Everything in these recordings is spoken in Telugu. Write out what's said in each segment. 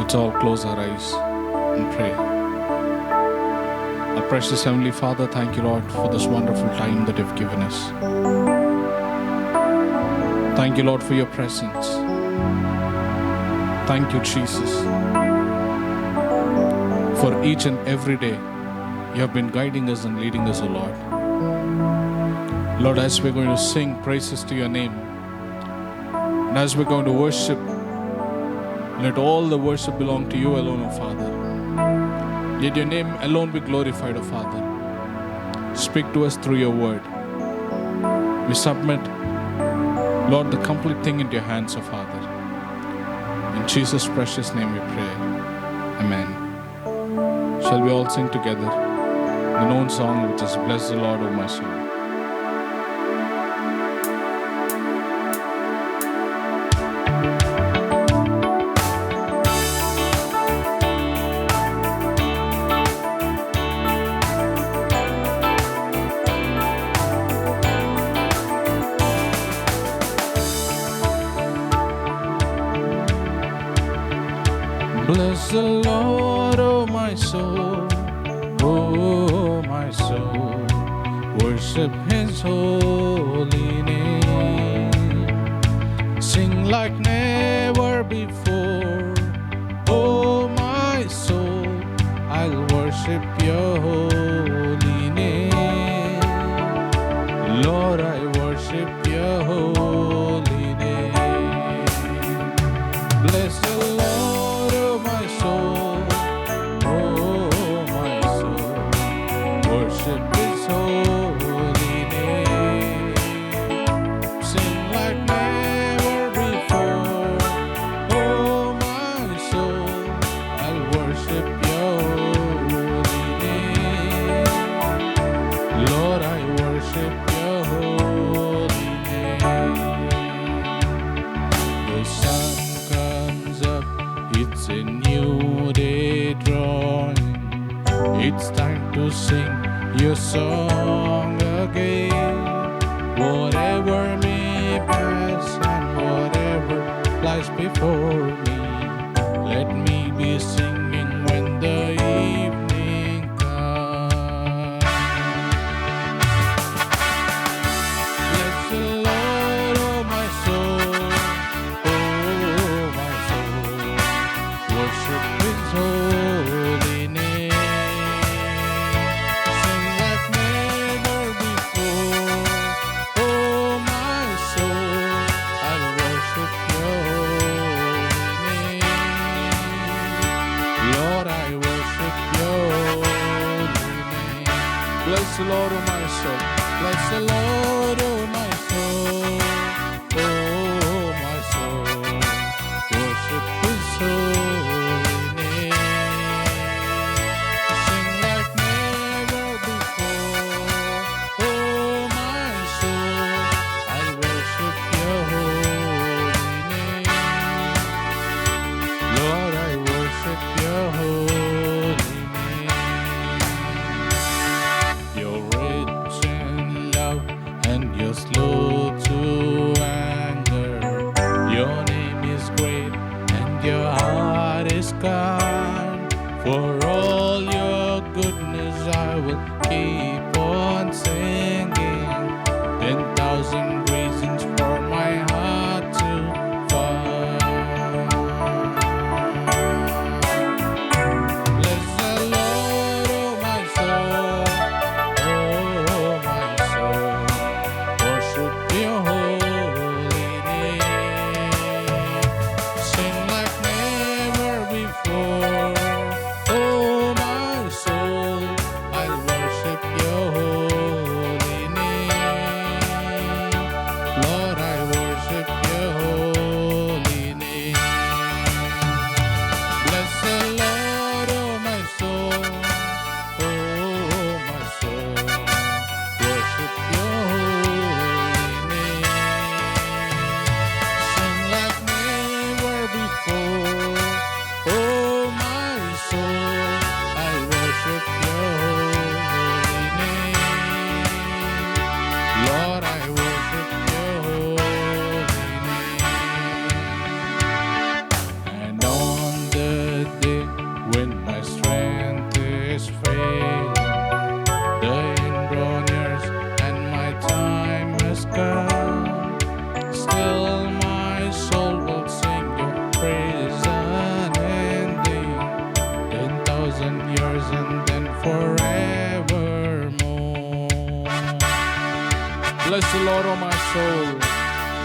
Let's all close our eyes and pray. Our precious Heavenly Father, thank you, Lord, for this wonderful time that you've given us. Thank you, Lord, for your presence. Thank you, Jesus, for each and every day you have been guiding us and leading us, O Lord. Lord, as we're going to sing praises to your name, and as we're going to worship, let all the worship belong to you alone, O Father. Let your name alone be glorified, O Father. Speak to us through your word. We submit, Lord, the complete thing into your hands, O Father. In Jesus' precious name we pray. Amen. Shall we all sing together the known song which is Bless the Lord, O my soul. Bless the Lord, oh my soul, oh my soul, worship His holy name. Sing like never before, oh my soul, I'll worship your holy name. Lord, I worship your holy name. Bless the Lord, oh my soul, worship His holy name. Sing like never before, oh my soul, I'll worship your holy name. Lord, I worship your holy name. The sun comes up, it's a new day drawing. It's time to sing your song again. Whatever may pass and whatever lies before me, let me be singing when the evening comes. Bless the Lord, oh my soul, worship His holy name. Sing like never before, oh my soul, I'll worship your holy name. Lord, I worship your holy name. Bless the Lord, oh my soul. Bless the Lord, oh my soul, worship His holy name. Sing like never before, oh my soul, I worship your holy name. Lord, I worship your holy name. You're rich in love and you're and forevermore. Bless the Lord, O my soul.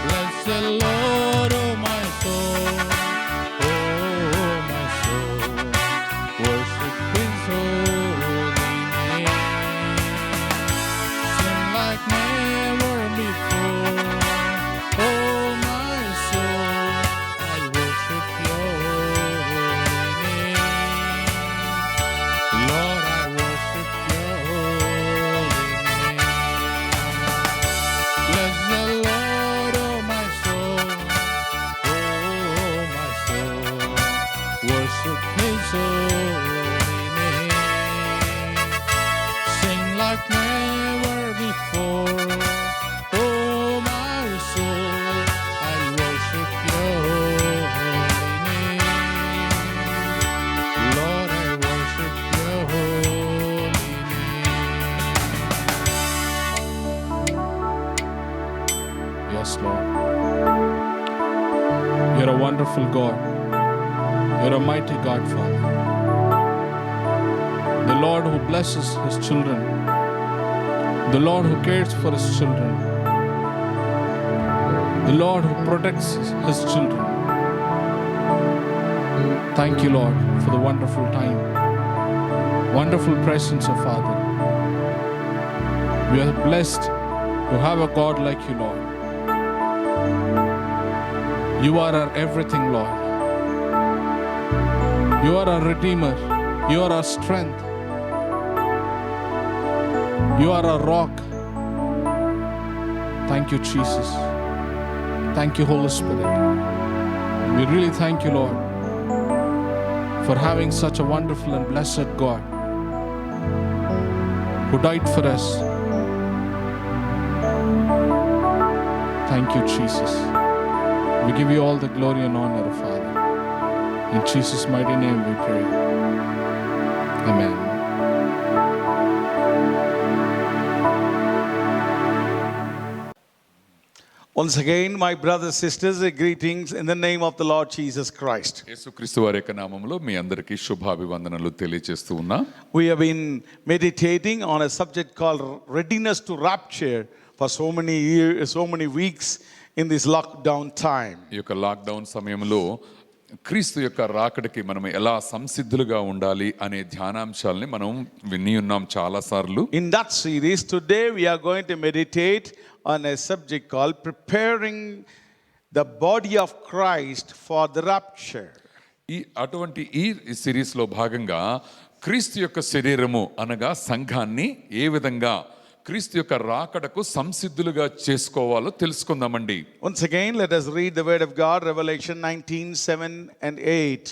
Bless the Lord, O my soul. Oh, my soul. Worship His holy name. Sing like never before. Oh, my soul. I'll worship Your holy name. Lord, I worship Your holy name. Bless the Lord, oh my soul. Oh, my soul. Worship His holy name. Sing like never before. Oh, my soul. I worship Your holy name. Lord, I worship Your holy name. Yes, Lord. You're a wonderful God. You're a mighty God, Father. The Lord who blesses His children. The Lord who cares for His children. The Lord who protects His children. Thank you, Lord, for the wonderful time, wonderful presence of Father. We are blessed to have a God like you, Lord. You are our everything, Lord. You are our Redeemer. You are our strength. You are our rock. Thank you, Jesus. Thank you, Holy Spirit. We really thank you, Lord, for having such a wonderful and blessed God who died for us. Thank you, Jesus. We give you all the glory and honor, Father. In Jesus' mighty name we pray. Amen. Once again, my brothers, sisters, greetings in the name of the Lord Jesus Christ. యేసుక్రీస్తు వారి యొక్క నామములో మీ అందరికీ శుభాభివందనలు తెలియజేస్తూ ఉన్నా. We have been meditating on a subject called readiness to rapture for so many years, so many weeks in this lockdown time. ఈ యొక్క లాక్డౌన్ సమయంలో క్రీస్తు యొక్క రాకడికి మనం ఎలా సంసిద్ధులుగా ఉండాలి అనే ధ్యానాంశాలని మనం విని ఉన్నాం చాలా సార్లు. In that series, today we are going to meditate on a subject called preparing the body of Christ for the rapture. అటువంటి ఈ సిరీస్లో భాగంగా క్రీస్తు యొక్క శరీరము అనగా సంఘాన్ని ఏ విధంగా క్రీస్తు యొక్క రాకడకు సంసిద్ధులుగా చేసుకోవాలో తెలుసుకుందామండి. Once again, let us read the word of God, Revelation 19:7 and 8.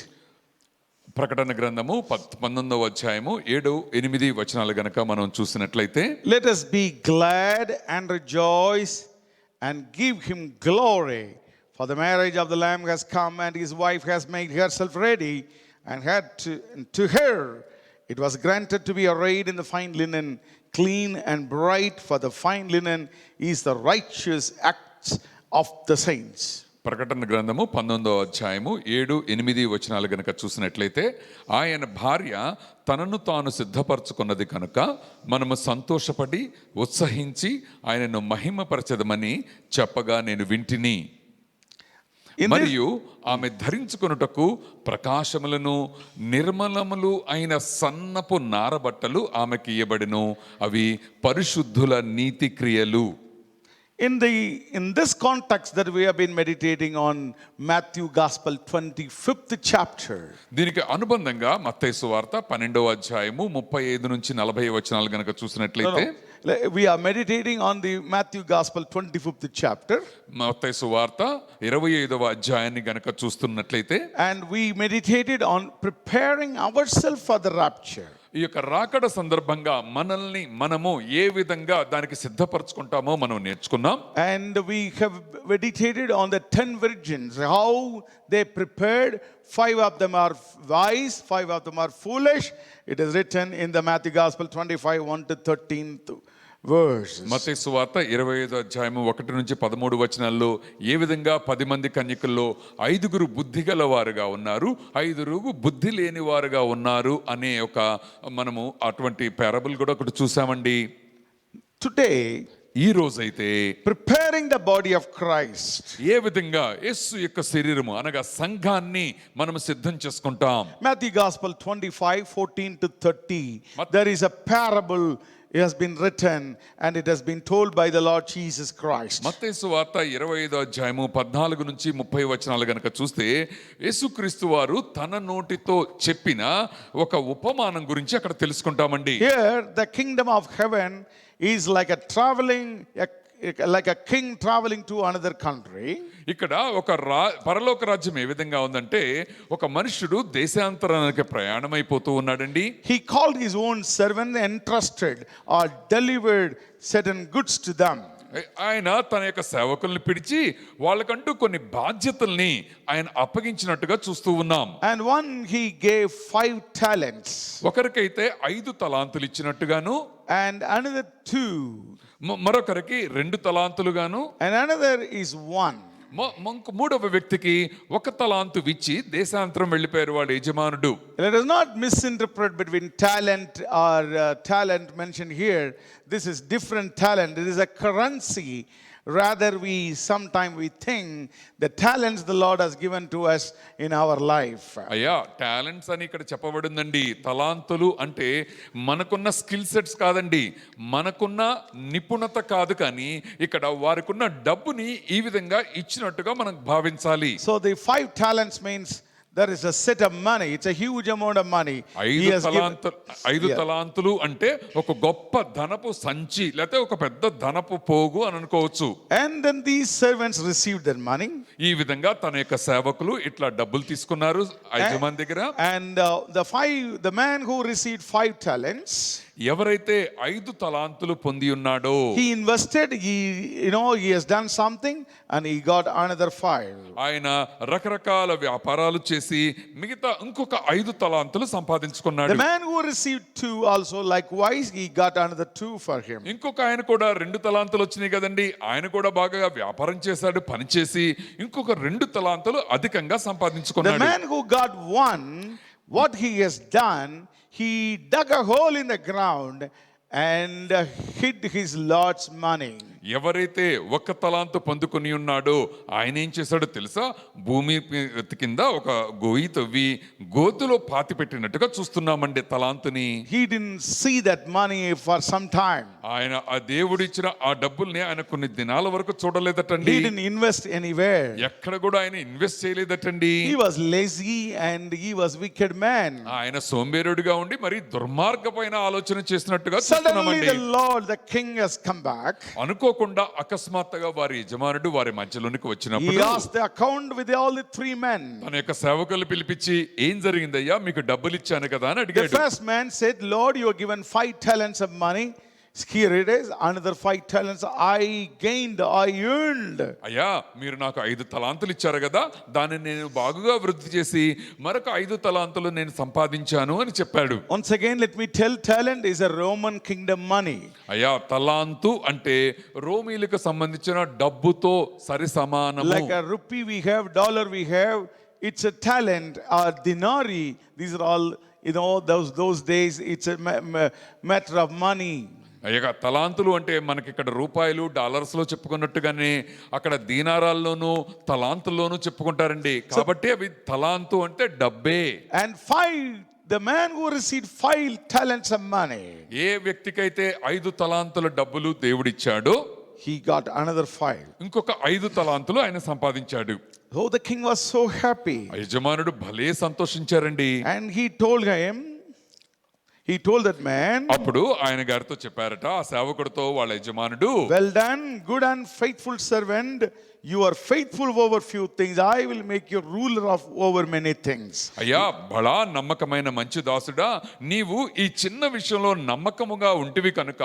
ప్రకటన గ్రంథము 19వ అధ్యాయము 7-8 వచనాలు గనక మనం చూసినట్లయితే, Let us be glad and rejoice and give Him glory, for the marriage of the Lamb has come, and His wife has made herself ready, and to her it was granted to be arrayed in the fine linen, clean and bright, for the fine linen is the righteous acts of the saints. ప్రకటన గ్రంథము 19వ అధ్యాయము 7-8 వచనాలు గనక చూసినట్లయితే, ఆయన భార్య తనను తాను సిద్ధపరచుకున్నది కనుక మనము సంతోషపడి ఉత్సహించి ఆయనను మహిమపరచదమని చెప్పగా నేను వింటిని. మరియు ఆమె ధరించుకొనుటకు ప్రకాశములను నిర్మలములు అయిన సన్నపు నారబట్టలు ఆమెకి ఇయ్యబడెను. అవి పరిశుద్ధుల నీతి క్రియలు. In this context that we have been meditating on Matthew Gospel 25th chapter. దీనికి అనుబంధంగా మత్తయి సువార్త 12వ అధ్యాయము 35-40 వచనాలు గనక చూసినట్లయితే, We are meditating on the Matthew Gospel 25th chapter. మత్తయి సువార్త 25వ అధ్యాయాన్ని గనక చూస్తున్నట్లయితే, And we meditated on preparing ourselves for the rapture. ఈ యొక్క రాకడ సందర్భంగా మనల్ని మనము ఏ విధంగా దానికి సిద్ధపరచుకుంటామో మనం నేర్చుకున్నాం. And we have meditated on the 10 virgins, how they prepared. 5 of them are wise, 5 of them are foolish. It is written in the Matthew Gospel 25:1-13 verses. మత్తయి సువార్త 25వ అధ్యాయము 1 నుంచి 13 వచనాల్లో ఏ విధంగా 10 మంది కన్యకల్లో 5గురు బుద్ధిగల వారుగా ఉన్నారు, 5 బుద్ధి లేని వారుగా ఉన్నారు అనే ఒక మనము అటువంటి పారబుల్ కూడా ఒకటి చూసామండి. Today, ఈ రోజైతే preparing the body of Christ. ఏ విధంగా యేసు యొక్క శరీరము అనగా సంఘాన్ని మనం సిద్ధం చేసుకుంటాం. Matthew Gospel 25:14 to 30. There is a parable. It has been written and it has been told by the Lord Jesus Christ. మత్తయి సువార్త 25వ అధ్యాయము 14 నుంచి 30 వచనాలు గనుక చూస్తే యేసుక్రీస్తు వారు తన నోటితో చెప్పిన ఒక ఉపమానం గురించి అక్కడ తెలుసుకుంటామండి. Here the kingdom of heaven is like a king traveling to another country. ఇక్కడ ఒక పరలోక రాజ్యం ఏ విధంగా ఉందంటే ఒక మనుషుడు దేశాంతరానికి ప్రయాణమైపోతూ ఉన్నాడండి. He called his own servant, entrusted or delivered certain goods to them. ఆయన తన యొక్క సేవకుల్ని పిలిచి వాళ్ళకంటూ కొన్ని బాధ్యతల్ని ఆయన అప్పగించినట్టుగా చూస్తూ ఉన్నాం. And one he gave 5 talents. ఒకరికైతే 5 తలాంతులు ఇచ్చినట్టుగాను, And another 2. మరొకరికి 2 తలాంతులుగాను, And another is 1. మూడవ వ్యక్తికి 1 తలాంతు ఇచ్చి దేశాంతరం వెళ్ళిపోయారు వాళ్ళ యజమానుడు. Let us not misinterpret between talent or talent mentioned here. This is different talent. It is a currency. Rather, sometimes we think the talents the Lord has given to us in our life. అయ్యా, టాలెంట్స్ అని ఇక్కడ చెప్పబడిందండి. తలాంతులు అంటే మనకున్న స్కిల్ సెట్స్ కాదండి, మనకున్న నిపుణత కాదు, కానీ ఇక్కడ వారికున్న డబ్బుని ఈ విధంగా ఇచ్చినట్టుగా మనం భావించాలి. So the 5 talents means there is a set of money. It's a huge amount of money. 5 తలాంతులు అంటే ఒక గొప్ప ధనపు సంచి లేకపోతే ఒక పెద్ద ధనపు పోగు అని అనుకోవచ్చు. And then these servants received their money. ఈ విధంగా తన యొక్క సేవకులు ఇట్లా డబ్బులు తీసుకున్నారు యజమాని దగ్గర. And the man who received 5 talents, ఎవరైతే 5 తలాంతులు పొంది ఉన్నాడో he invested, he has done something and he got another 5. ఆయన రకరకాల వ్యాపారాలు చేసి మిగతా ఇంకొక 5 తలాంతులు సంపాదించుకున్నాడు. The man who received 2 also likewise he got another 2 for him. ఇంకొక ఆయన కూడా 2 తలాంతులు వచ్చినాయి కదండి, ఆయన కూడా బాగా వ్యాపారం చేశాడు, పనిచేసి ఇంకొక 2 తలాంతులు అధికంగా The సంపాదించుకున్నాడు. man who got 1, what he has done, he dug a hole in the ground and hid his Lord's money. ఎవరైతే 1 తలాంతు పొందుకొని ఉన్నాడో ఆయన ఏం చేశాడో తెలుసా? భూమి కింద ఒక గోయి తవ్వి గోతులో పాతి పెట్టినట్టుగా చూస్తున్నామండి తలాంతుని. He didn't see that money for some time. ఆయన ఆ దేవుడిచ్చిన ఆ డబ్బుల్ని ఆయన కొన్ని దినాల వరకు చూడలేదటండి. He didn't invest anywhere. ఎక్కడ కూడా ఆయన invest చేయలేదటండి. He was lazy and he was wicked man. ఆయన సోంబేరుడిగా ఉండి మరి దుర్మార్గమైన ఆలోచన చేసినట్టుగా Suddenly చూస్తున్నామండి. the Lord, the king has come back. అనుకోకుండా అకస్మాత్తుగా వారి యజమానుడు వారి మధ్యలోనికి He వచ్చినప్పుడు asked the account with all the 3 men. తన యొక్క సేవకులు పిలిపించి ఏం జరిగిందయ్యా, మీకు డబ్బులు ఇచ్చాను కదా అని The అడిగాడు. first man said, Lord, you have given 5 talents of money. Here it is, another 5 talents I gained, I earned. అయ్యా, మీరు నాకు 5 తలాంతులు ఇచ్చారు కదా, దాన్ని నేను బాగుగా వృద్ధి చేసి మరొక 5 తలాంతులు నేను సంపాదించాను అని చెప్పాడు. Once again, let me tell, talent is a Roman kingdom money. అయ్యా, తలాంతు అంటే రోమీలకు సంబంధించిన డబ్బుతో సరి సమానము. Like a rupee we have, dollar we have, it's a talent or dinari. These are all, those days, it's a matter of money. అయ్యా, తలాంతులు అంటే మనకి ఇక్కడ రూపాయలు డాలర్స్ లో చెప్పుకున్నట్టుగానే అక్కడ దీనారాల్లోనూ తలాంతుల్లోనూ చెప్పుకుంటారండి. కాబట్టి అవి తలాంతు అంటే డబ్బే. And 5, the man who received 5 talents of money, ఏ వ్యక్తికైతే 5 తలాంతుల డబ్బులు దేవుడిచ్చాడో he got another 5. ఇంకొక 5 తలాంతులు ఆయన సంపాదించాడు. Oh, the king was so happy. యజమానుడు భలే సంతోషించారండి. And he told that man, అప్పుడు ఆయన గారితో చెప్పారట, ఆ సేవకుడితో వాళ్ళ యజమానుడు, well done, good and faithful servant. You are faithful over few things. I will make you ruler of over many things. అయ్యా, బలా నమ్మకమైన మంచి దాసుడా, నీవు ఈ చిన్న విషయంలో నమ్మకముగా ఉంటివి కనుక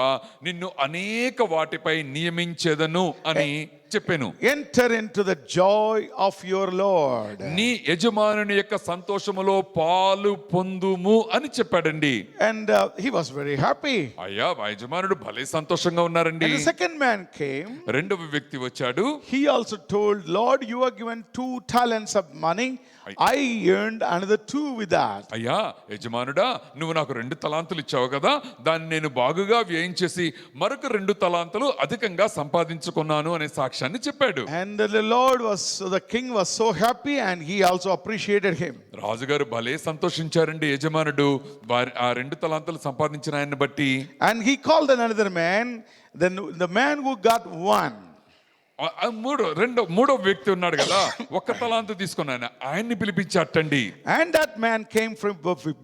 నిన్ను అనేక వాటిపై నియమించేదను అని చెప్పాను. enter into the joy of your Lord. నీ యజమానుని యొక్క సంతోషములో పాలు పొందుము అని చెప్పాడండి. And he was very happy. అయ్యా ఆ యజమానుడు భలే సంతోషంగా ఉన్నారండి. And the second man came. రెండవ వ్యక్తి వచ్చాడు. He also told, Lord, you are given 2 talents of money. I earned another 2 with that. అయ్యా యజమానుడా, నువ్వు నాకు 2 తలాంతులు ఇచ్చావు కదా, దాన్ని నేను బాగుగా వ్యయం చేసి మరొక 2 తలాంతులు అధికంగా సంపాదించుకున్నాను అనే సాక్ష్యాన్ని చెప్పాడు. And the king was so happy, and he also appreciated him. రాజుగారు భలే సంతోషించారండి యజమానుడు ఆ 2 తలాంతులు సంపాదించిన ఆయన్ని బట్టి. And he called another man, then the man who got 1. మూడో వ్యక్తి ఉన్నాడు కదా, 1 తలాంతు తీసుకున్నాను, ఆయన్ని పిలిపించాటండి. And that man came from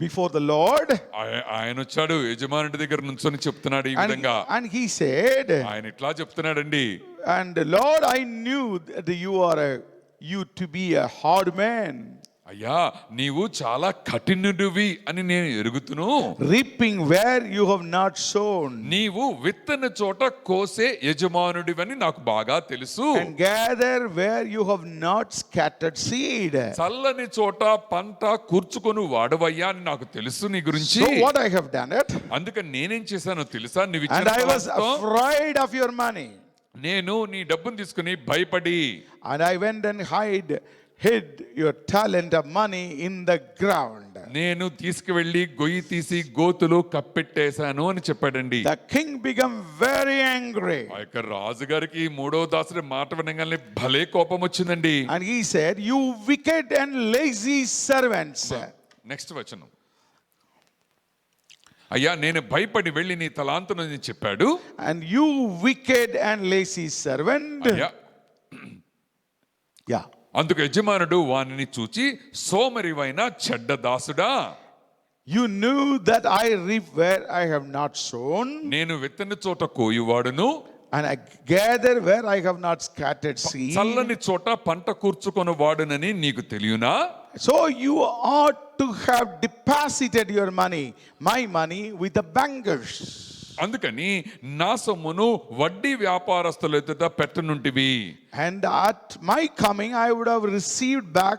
before the Lord. ఆయన వచ్చాడు యజమానుడి దగ్గర నుంచొని చెప్తున్నాడు ఈ విధంగా. And he said, ఆయన ఇట్లా చెప్తున్నాడండి, and Lord, I knew that you to be a hard man. అయ్యా నీవు చాలా కఠినుడివి అని నేను ఎరుగుతును. Reaping where you have not sown. నీవు విత్తన చోట కోసే యజమానుడివని నాకు బాగా తెలుసు. And gather where you have not scattered seed. చల్లని చోట పంట కూర్చుకొని వాడవయ్యా అని నాకు తెలుసు నీ గురించి. So what I have done it. అందుకని నేనేం చేశానో తెలుసా, నువ్వు And I was ఇచ్చిన afraid of your money. నేను నీ డబ్బును తీసుకుని భయపడి. And I went and hid your talent of money in the ground. నేను తీసుకువెళ్ళి గొయ్యి తీసి గోతులో కప్పెట్టేశాను అని చెప్పాడండి. The king became very angry. ఆ యొక్క రాజుగారికి మూడవ దాసుడి మాట వినగానే భలే కోపం వచ్చిందండి. And he said, you wicked and lazy servants. Next వచనం. అయ్యా నేను భయపడి వెళ్ళి నీ తలాంతునని చెప్పాడు. And you wicked and lazy servant. అయ్యా Yeah. అందుకు యజమానుడు వానిని చూచి, సోమరివైన చెడ్డ దాసుడా, you knew that I reap where I have not sown. నేను విత్తని చోట కోయువాడును, And I gather where I have not scattered seed. చల్లని చోట పంట కూర్చుకొని వాడునని నీకు తెలియనా? So you ought to have deposited your money, my money, with the bankers. అందుకని నా సొమ్మును వడ్డీ వ్యాపారస్తుల ఎదుట పెట్టనుంటివి. And at my coming I would have received back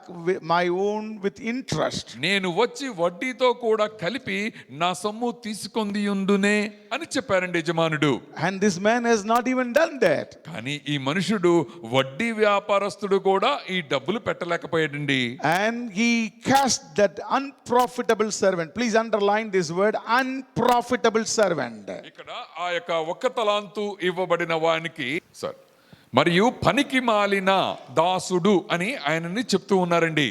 my own with interest. నేను వచ్చి వడ్డీతో కూడా కలిపి నా సొమ్ము తీసుకొంది ఉండునే అని చెప్పారండి యజమానుడు. And this man has not even done that. కానీ ఈ మనుషుడు వడ్డీ వ్యాపారస్తుడు కూడా ఈ డబ్బులు పెట్టలేకపోయాడండి. And he cast that unprofitable servant. Please underline this word, unprofitable servant. ఇక్కడ ఆ యొక్క 1 తలాంతు ఇవ్వబడిన వానికి మరియు పనికి మాలిన దాసుడు అని ఆయనని చెప్తూ ఉన్నారండి.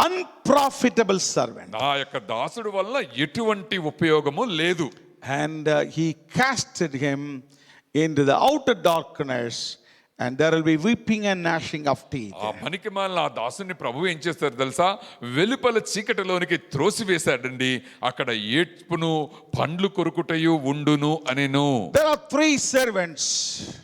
Unprofitable servant. ఆ యొక్క దాసుడు వల్ల ఎటువంటి ఉపయోగము లేదు. And he casted him into the outer darkness, and there will be weeping and gnashing of teeth. ఆ పనికి మాలిన ఆ దాసుని ప్రభువు ఏం చేస్తారు తెలుసా, వెలుపల చీకటిలోనికి త్రోసివేశాడండి. అక్కడ ఏడ్పును పండ్లు కొరుకుటయు ఉండును అనెను. There are 3 servants.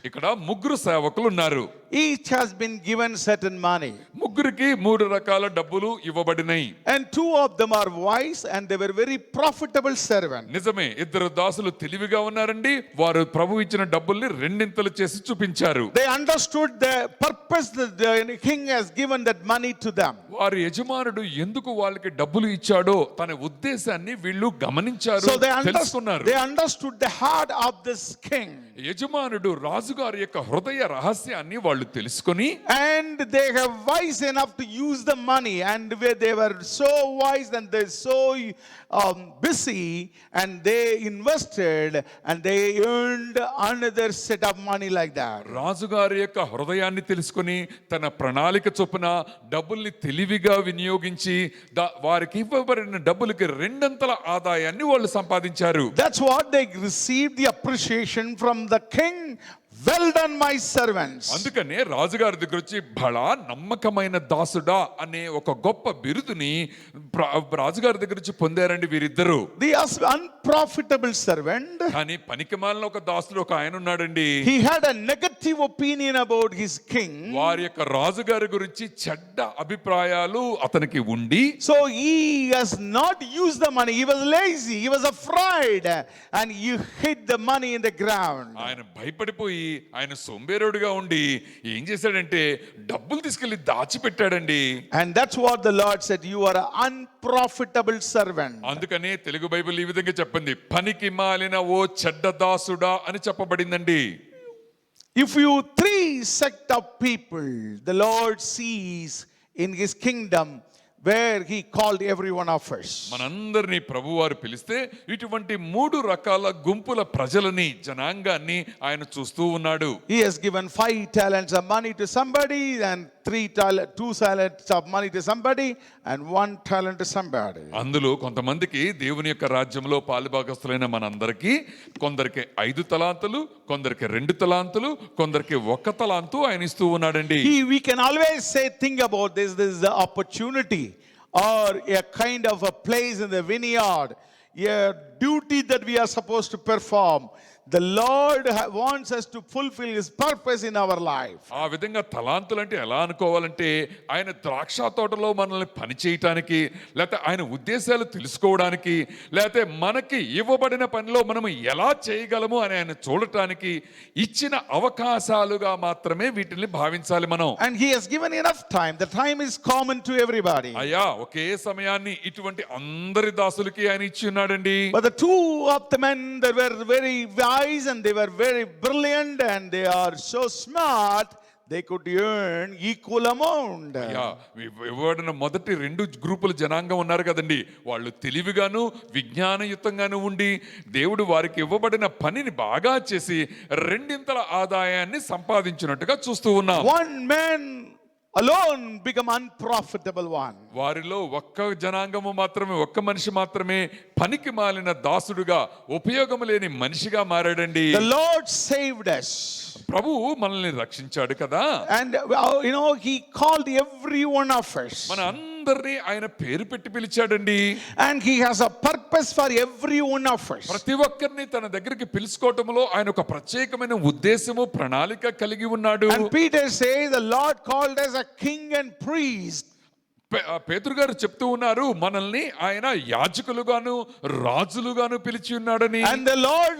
ఇక్కడ 3 సేవకులు ఉన్నారు. Each has been given certain money. ముగ్గురికి 3 రకాల డబ్బులు ఇవ్వబడినాయి. And 2 of them are wise, and they were very profitable servants. నిజమే, 2 దాసులు తెలివిగా ఉన్నారండి. వారు ప్రభు ఇచ్చిన డబ్బుల్ని రెండింతలు చేసి చూపించారు. They understood the purpose that the king has given that money to them. వారి యజమానుడు ఎందుకు వాళ్ళకి డబ్బులు ఇచ్చాడో తన ఉద్దేశాన్ని వీళ్ళు గమనించారు, So తెలుసుకున్నారు. they understood the heart of this king. యజమానుడు రాజుగారి యొక్క హృదయ రహస్యాన్ని వాళ్ళు తెలుసుకొని, and they have wise enough to use the money, and where they were so wise and they so busy, and they invested and they earned another set of money like that. రాజుగారి యొక్క హృదయాన్ని తెలుసుకొని తన ప్రణాళిక చొప్పున డబ్బుల్ని తెలివిగా వినియోగించి వారికి ఇవ్వబడిన డబ్బులకి 2 ఆదాయాన్ని వాళ్ళు సంపాదించారు. That's what they received the appreciation from the king. Well done, my servants. అందుకనే రాజుగారి దగ్గర వచ్చి బడా నమ్మకమైన దాసుడా అనే ఒక గొప్ప బిరుదుని రాజుగారి దగ్గర నుంచి పొందారండి వీరిద్దరు. The unprofitable servant, కానీ పనికిమాలిన ఒక దాసుడు ఒక ఆయన ఉన్నాడండి. he had a negative opinion about his king. వారి యొక్క రాజుగారి గురించి చెడ్డ అభిప్రాయాలు అతనికి ఉండి, so he has not used the money. He was lazy, he was afraid, and he hid the money in the ground. ఆయన భయపడిపోయి ఆయన సోంబేరుడుగా ఉండి ఏం చేశాడంటే డబ్బులు తీసుకెళ్లి దాచిపెట్టాడండి. And that's what the Lord said, you are an unprofitable servant. అందుకనే తెలుగు బైబిల్ ఈ విధంగా చెప్పింది, పనికి మాలిన ఓ చెడ్డ దాసుడా అని చెప్పబడిందండి. If you three sect of people the Lord sees in his kingdom where he called every one of us. మనందరినీ ప్రభువారు పిలిస్తే ఇటువంటి 3 రకాల గుంపుల ప్రజలని, జనాంగాన్ని ఆయన చూస్తూ ఉన్నాడు. He has given 5 talents of money to somebody and 2 talents of money to somebody and 1 talent to somebody. అందులో కొంతమందికి దేవుని యొక్క రాజ్యంలో పాలుభాగస్తులైన మనందరికీ కొందరికి 5 తలాంతులు, కొందరికి 2 తలాంతులు, కొందరికి 1 తలాంతు ఆయన ఇస్తూ ఉన్నాడండి. We can always say, think about this is the opportunity or a kind of a place in the vineyard, a duty that we are supposed to perform. The Lord wants us to fulfill his purpose in our life. ఆ విధంగా తలాంతులు అంటే ఎలా అనుకోవాలంటే ఆయన ద్రాక్ష తోటలో మనల్ని పని చేయటానికి, లేకపోతే ఆయన ఉద్దేశాలు తెలుసుకోవడానికి, లేకపోతే మనకి ఇవ్వబడిన పనిలో మనం ఎలా చేయగలము అని ఆయన చూడటానికి ఇచ్చిన అవకాశాలుగా మాత్రమే వీటిని భావించాలి మనం. And he has given enough time. The time is common to everybody. అయ్యా ఒకే సమయాన్ని ఇటువంటి అందరి దాసులకి ఆయన ఇచ్చి ఉన్నాడండి. But the 2 of the men, they were very wise and they were very brilliant and they are so smart, they could earn equal amount. అయ్యా ఇవ్వబడిన మొదటి 2 గ్రూపుల జనాంగం ఉన్నారు కదండి, వాళ్ళు తెలివిగాను విజ్ఞానయుతంగాను ఉండి దేవుడు వారికి ఇవ్వబడిన పనిని బాగా చేసి 2 ఆదాయాన్ని సంపాదించినట్టుగా చూస్తూ ఉన్నాం. One man alone become unprofitable one. వారిలో ఒక్క జనాంగము మాత్రమే, ఒక్క మనిషి మాత్రమే పనికి మాలిన దాసుడుగా, ఉపయోగం లేని మనిషిగా మారాడండి. The Lord saved us. ప్రభువు మనల్ని రక్షించాడు కదా. And he called every one of us. మన అందరినీ ఆయన పేరు పెట్టి పిలిచాడండి. And he has a purpose for every one of us. ప్రతి ఒక్కరిని తన దగ్గరికి పిలుచుకోవటంలో ఆయన ఒక ప్రత్యేకమైన ఉద్దేశము, ప్రణాళిక కలిగి ఉన్నాడు. And Peter says the Lord called us a king and priest. పేతురు గారు చెప్తూ ఉన్నారు, మనల్ని ఆయన యాజకులుగాను రాజులుగాను పిలిచి ఉన్నాడని. And the Lord,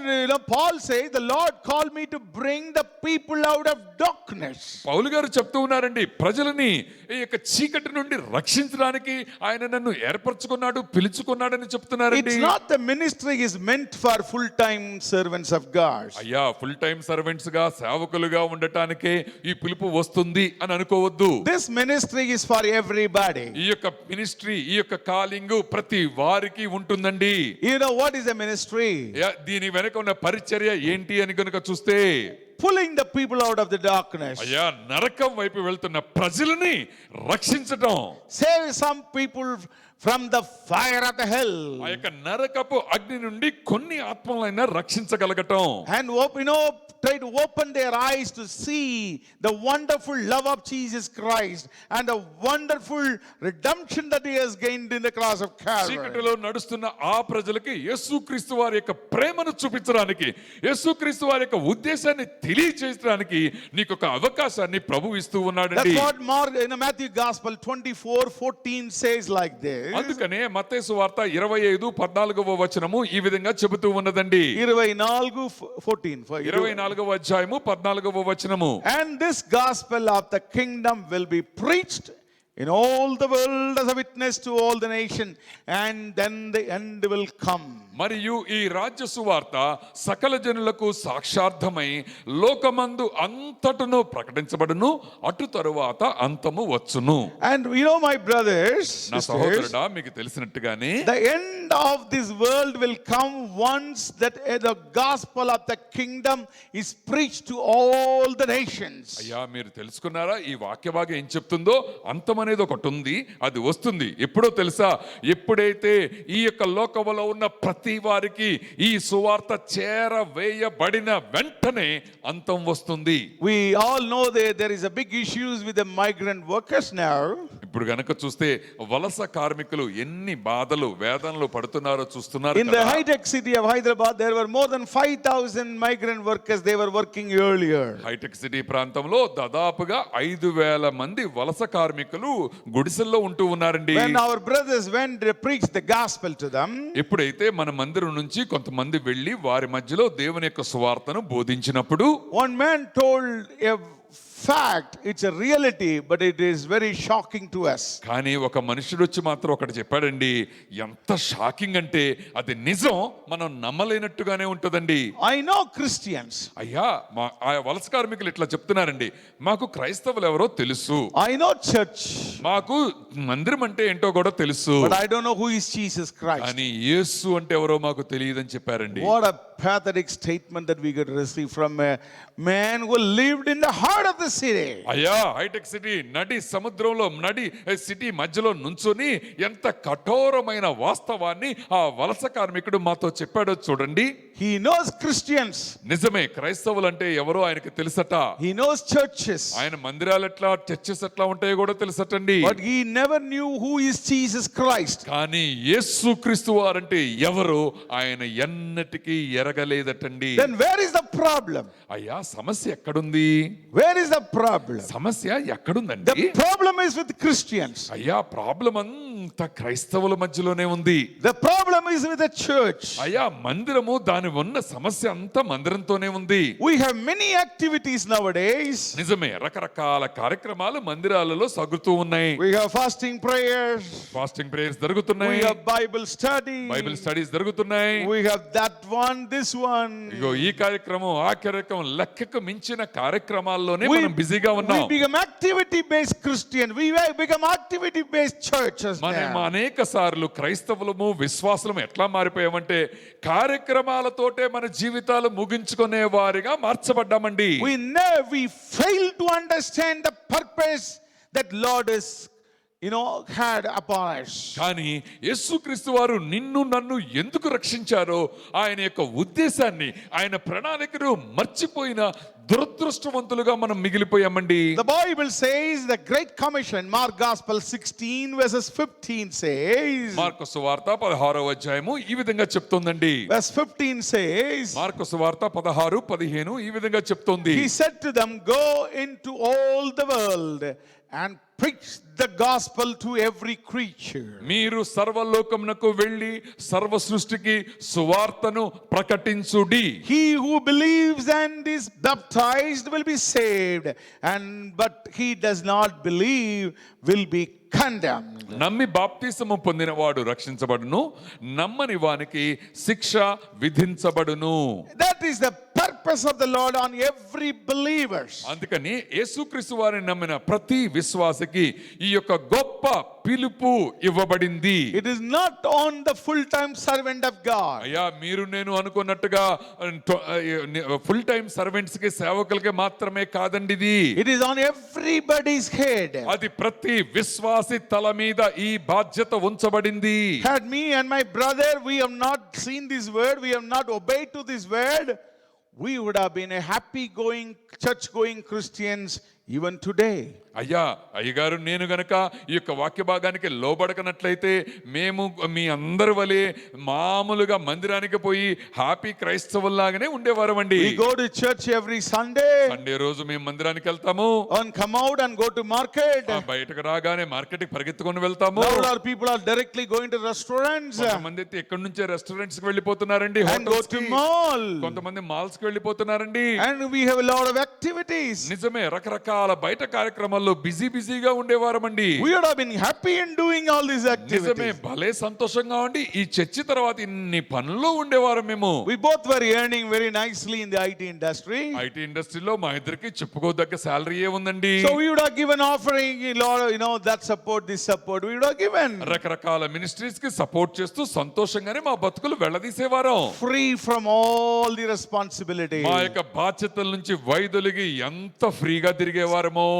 Paul says, the Lord called me to bring the people out of darkness. పౌలు గారు చెప్తూ ఉన్నారండి, ప్రజలని ఈ యొక్క చీకటి నుండి రక్షించడానికి ఆయన నన్ను ఏర్పరచుకున్నాడు, పిలుచుకున్నాడని చెప్తున్నారండి. It's not the ministry is meant for full-time servants of God. అయ్యా ఫుల్ టైం సర్వెంట్స్ గా, సేవకులుగా ఉండటానికే ఈ పిలుపు వస్తుంది అని అనుకోవద్దు. This ministry is for everybody. ఈ యొక్క మినిస్ట్రీ, ఈ యొక్క కాలింగ్ ప్రతి వారికి ఉంటుందండి. You know what is a ministry? దీని వెనక ఉన్న పరిచర్య ఏంటి అని కనుక చూస్తే, pulling the people out of the darkness. అయ్యా నరకం వైపు వెళ్తున్న ప్రజలని రక్షించటం. Save some people from the fire of the hell. ఆ యొక్క నరకపు అగ్ని నుండి కొన్ని ఆత్మలైనా రక్షించగలగటం. And try to open their eyes to see the wonderful love of Jesus Christ and the wonderful redemption that he has gained in the cross of Calvary. చీకటిలో నడుస్తున్న ఆ ప్రజలకి యేసుక్రీస్తు వారి యొక్క ప్రేమను చూపించడానికి, యేసుక్రీస్తు వారి యొక్క ఉద్దేశాన్ని తెలియజేయడానికి నీకు ఒక అవకాశాన్ని ప్రభువు ఇస్తూ ఉన్నాడండి. That's what Matthew Gospel 24:14 says like this. అందుకనే మత్తయి సువార్త 25:14వ వచనము ఈ విధంగా చెబుతూ ఉన్నదండి. 24వ అధ్యాయము 14వ వచనము. And this gospel of the kingdom will be preached in all the world as a witness to all the nation, and then the end will come. మరియు ఈ రాజ్య సువార్త సకల జనులకు సాక్షార్థమై లోకమందు అంతటను ప్రకటించబడును, అటు తరువాత అంతము వచ్చును. And my brothers, నా సహోదరుడా, మీకు తెలిసినట్టుగానే the end of this world will come once that the gospel of the kingdom is preached to all the nations. అయ్యా మీరు తెలుసుకున్నారా, ఈ వాక్య భాగం ఏం చెప్తుందో? అంతం అనేది ఒకటి ఉంది, అది వస్తుంది. ఎప్పుడో తెలుసా? ఎప్పుడైతే ఈ యొక్క లోకములో ఉన్న ప్రతి వారికి ఈ సువార్త చేరవేయబడిన వెంటనే అంతం వస్తుంది. We all know that there is a big issues with the migrant workers now. ఇప్పుడు గనక చూస్తే వలస కార్మికులు ఎన్ని బాధలు, వేదనలు పడుతున్నారో చూస్తున్నారు. In the high-tech city of Hyderabad there were more than 5,000 migrant workers. They were working earlier. హైటెక్ సిటీ ప్రాంతంలో దాదాపుగా 5,000 మంది వలస కార్మికులు గుడిసెల్లో ఉంటూ ఉన్నారండి. When our brothers went to preach the gospel to them, ఎప్పుడైతే మన మందిరం నుంచి కొంతమంది వెళ్ళి వారి మధ్యలో దేవుని యొక్క సువార్తను బోధించినప్పుడు one man told a fact, it's a reality, but it is very shocking to us. కానీ ఒక మనుషుడు వచ్చి మాత్రం ఒకటి చెప్పాడండి, ఎంత షాకింగ్ అంటే అది నిజం, మనం నమ్మలేనట్టుగానే ఉంటుందండి. I know Christians. అయ్యా ఆ వలస కార్మికులు ఇట్లా చెప్తున్నారండి, మాకు క్రైస్తవులు ఎవరో తెలుసు, I know church. మాకు మందిరం అంటే ఏంటో కూడా తెలుసు, But I don't know who is Jesus Christ. కానీ యేసు అంటే ఎవరో మాకు తెలియదని చెప్పారండి. What a pathetic statement that we could receive from a man who lived in the heart of the city. అయ్యా, హైటెక్ సిటీ నడి సముద్రంలో నడి సిటీ మధ్యలో నుంచొని ఎంత కఠోరమైన వాస్తవాన్ని ఆ వలస కార్మికుడు మాతో చెప్పాడో చూడండి. He knows Christians. నిజమే, క్రైస్తవులు అంటే ఎవరో ఆయనకి తెలుసట. He knows churches. ఆయన మందిరాలు ఎట్లా, చర్చెస్ ఎట్లా ఉంటాయో కూడా తెలుసటండి. But he never knew who is Jesus Christ. కానీ యేసు క్రీస్తు వారంటే ఎవరో ఆయన ఎన్నటికీ ఎరగలేదటండి. Then where is the problem? అయ్యా, సమస్య ఎక్కడుంది? Where is the problem? సమస్య ఎక్కడుందండి? The problem is with Christians. అయ్యా, ప్రాబ్లం అంతా క్రైస్తవుల మధ్యలోనే ఉంది. The problem is with the church. అయ్యా, మందిరము దాని ఉన్న సమస్య అంతా మందిరంతోనే ఉంది. We have many activities nowadays. నిజమే, రకరకాల కార్యక్రమాలు మందిరాలలో సాగుతూ ఉన్నాయి. We have fasting prayers. Fasting prayers జరుగుతున్నాయి. We have Bible study. Bible studies జరుగుతున్నాయి. We have that one, this one. ఇగో ఈ కార్యక్రమం, ఆ కార్యక్రమం, లెక్కకు మించిన కార్యక్రమాల్లోనే మనం బిజీగా ఉన్నాం. We become activity-based Christian. We become activity-based churches మనం now. అనేక సార్లు క్రైస్తవులము, విశ్వాసులము ఎట్లా మారిపోయామంటే కార్యక్రమాలతోటే మన జీవితాలు ముగించుకునే వారిగా మార్చబడ్డామండి. We fail to understand the purpose that Lord is, had upon us. కానీ యేసుక్రీస్తు వారు నిన్ను నన్ను ఎందుకు రక్షించారో ఆయన యొక్క ఉద్దేశాన్ని, ఆయన ప్రణాళికను మర్చిపోయిన దురదృష్టవంతులుగా మనం మిగిలిపోయామండి. The Bible says, the Great Commission, Mark Gospel 16 verses 15 says, mark సువార్త 16వ అధ్యాయము ఈ విధంగా చెప్తోందండి. verse 15 says, మార్కు సువార్త 16:15 ఈ విధంగా చెప్తోంది. He said to them, go into all the world and preach the gospel to every creature. మీరు సర్వలోకమునకు వెళ్ళి సర్వ సృష్టికి సువార్తను ప్రకటించుడి. He who believes and is baptized will be saved, but he does not believe will be condemned. నమ్మి బాప్తిసము పొందినవాడు రక్షించబడును, నమ్మని వానికి శిక్ష విధించబడును. That is the purpose of the Lord on every believer. అందుకని యేసుక్రీస్తు వారిని నమ్మిన ప్రతి విశ్వాసకి ఈ యొక్క గొప్ప పిలుపు ఇవ్వబడింది. It is not on the full-time servant of God. అయ్యా, మీరు నేను అనుకున్నట్టుగా ఫుల్ టైం సర్వెంట్స్ కి, సేవకులకి మాత్రమే కాదండి ఇది. It is on everybody's head. అది ప్రతి విశ్వాసి తల మీద ఈ బాధ్యత ఉంచబడింది. Had me and my brother, we have not seen this word, we have not obeyed to this word, we would have been a happy-going, church-going Christians even today. అయ్యా, అయ్యగారు నేను గనక ఈ యొక్క వాక్య భాగానికి లోబడకనట్లయితే మేము మీ అందరి వలె మామూలుగా మందిరానికి పోయి హ్యాపీ క్రైస్తవుల్లాగానే ఉండేవారం అండి. We go to church every Sunday. Sunday రోజు మేము మందిరానికి వెళ్తాము, and come out and go to market. బయటకు రాగానే మార్కెట్ కి పరిగెత్తుకొని వెళ్తాము. Now our people are directly going to restaurants. కొంతమంది అయితే ఎక్కడి నుంచే రెస్టారెంట్స్ కి వెళ్ళిపోతున్నారండి, and go to mall. కొంతమంది మాల్స్ కి వెళ్ళిపోతున్నారండి. and we have a lot of activities. నిజమే, రకరకాల బయట కార్యక్రమాల్లో బిజీగా ఉండేవారమండి. We would have been happy in doing all these activities. నిజమే, భలే సంతోషంగా ఉండి ఈ చర్చి తర్వాత ఇన్ని పనుల్లో ఉండేవారు మేము. We both were earning very nicely in the IT industry. IT ఇండస్ట్రీలో మా ఇద్దరికి చెప్పుకోదగ్గ సాలరీ ఏ ఉందండి. So we would have given offering, that support, this support, we would have given. రకరకాల మినిస్ట్రీస్ కి సపోర్ట్ చేస్తూ సంతోషంగానే మా బతుకులు వెళ్ళదీసేవారం. Free from all the responsibility. మా యొక్క బాధ్యతల నుంచి వైదొలిగి ఎంత ఫ్రీగా తిరిగేవారమో.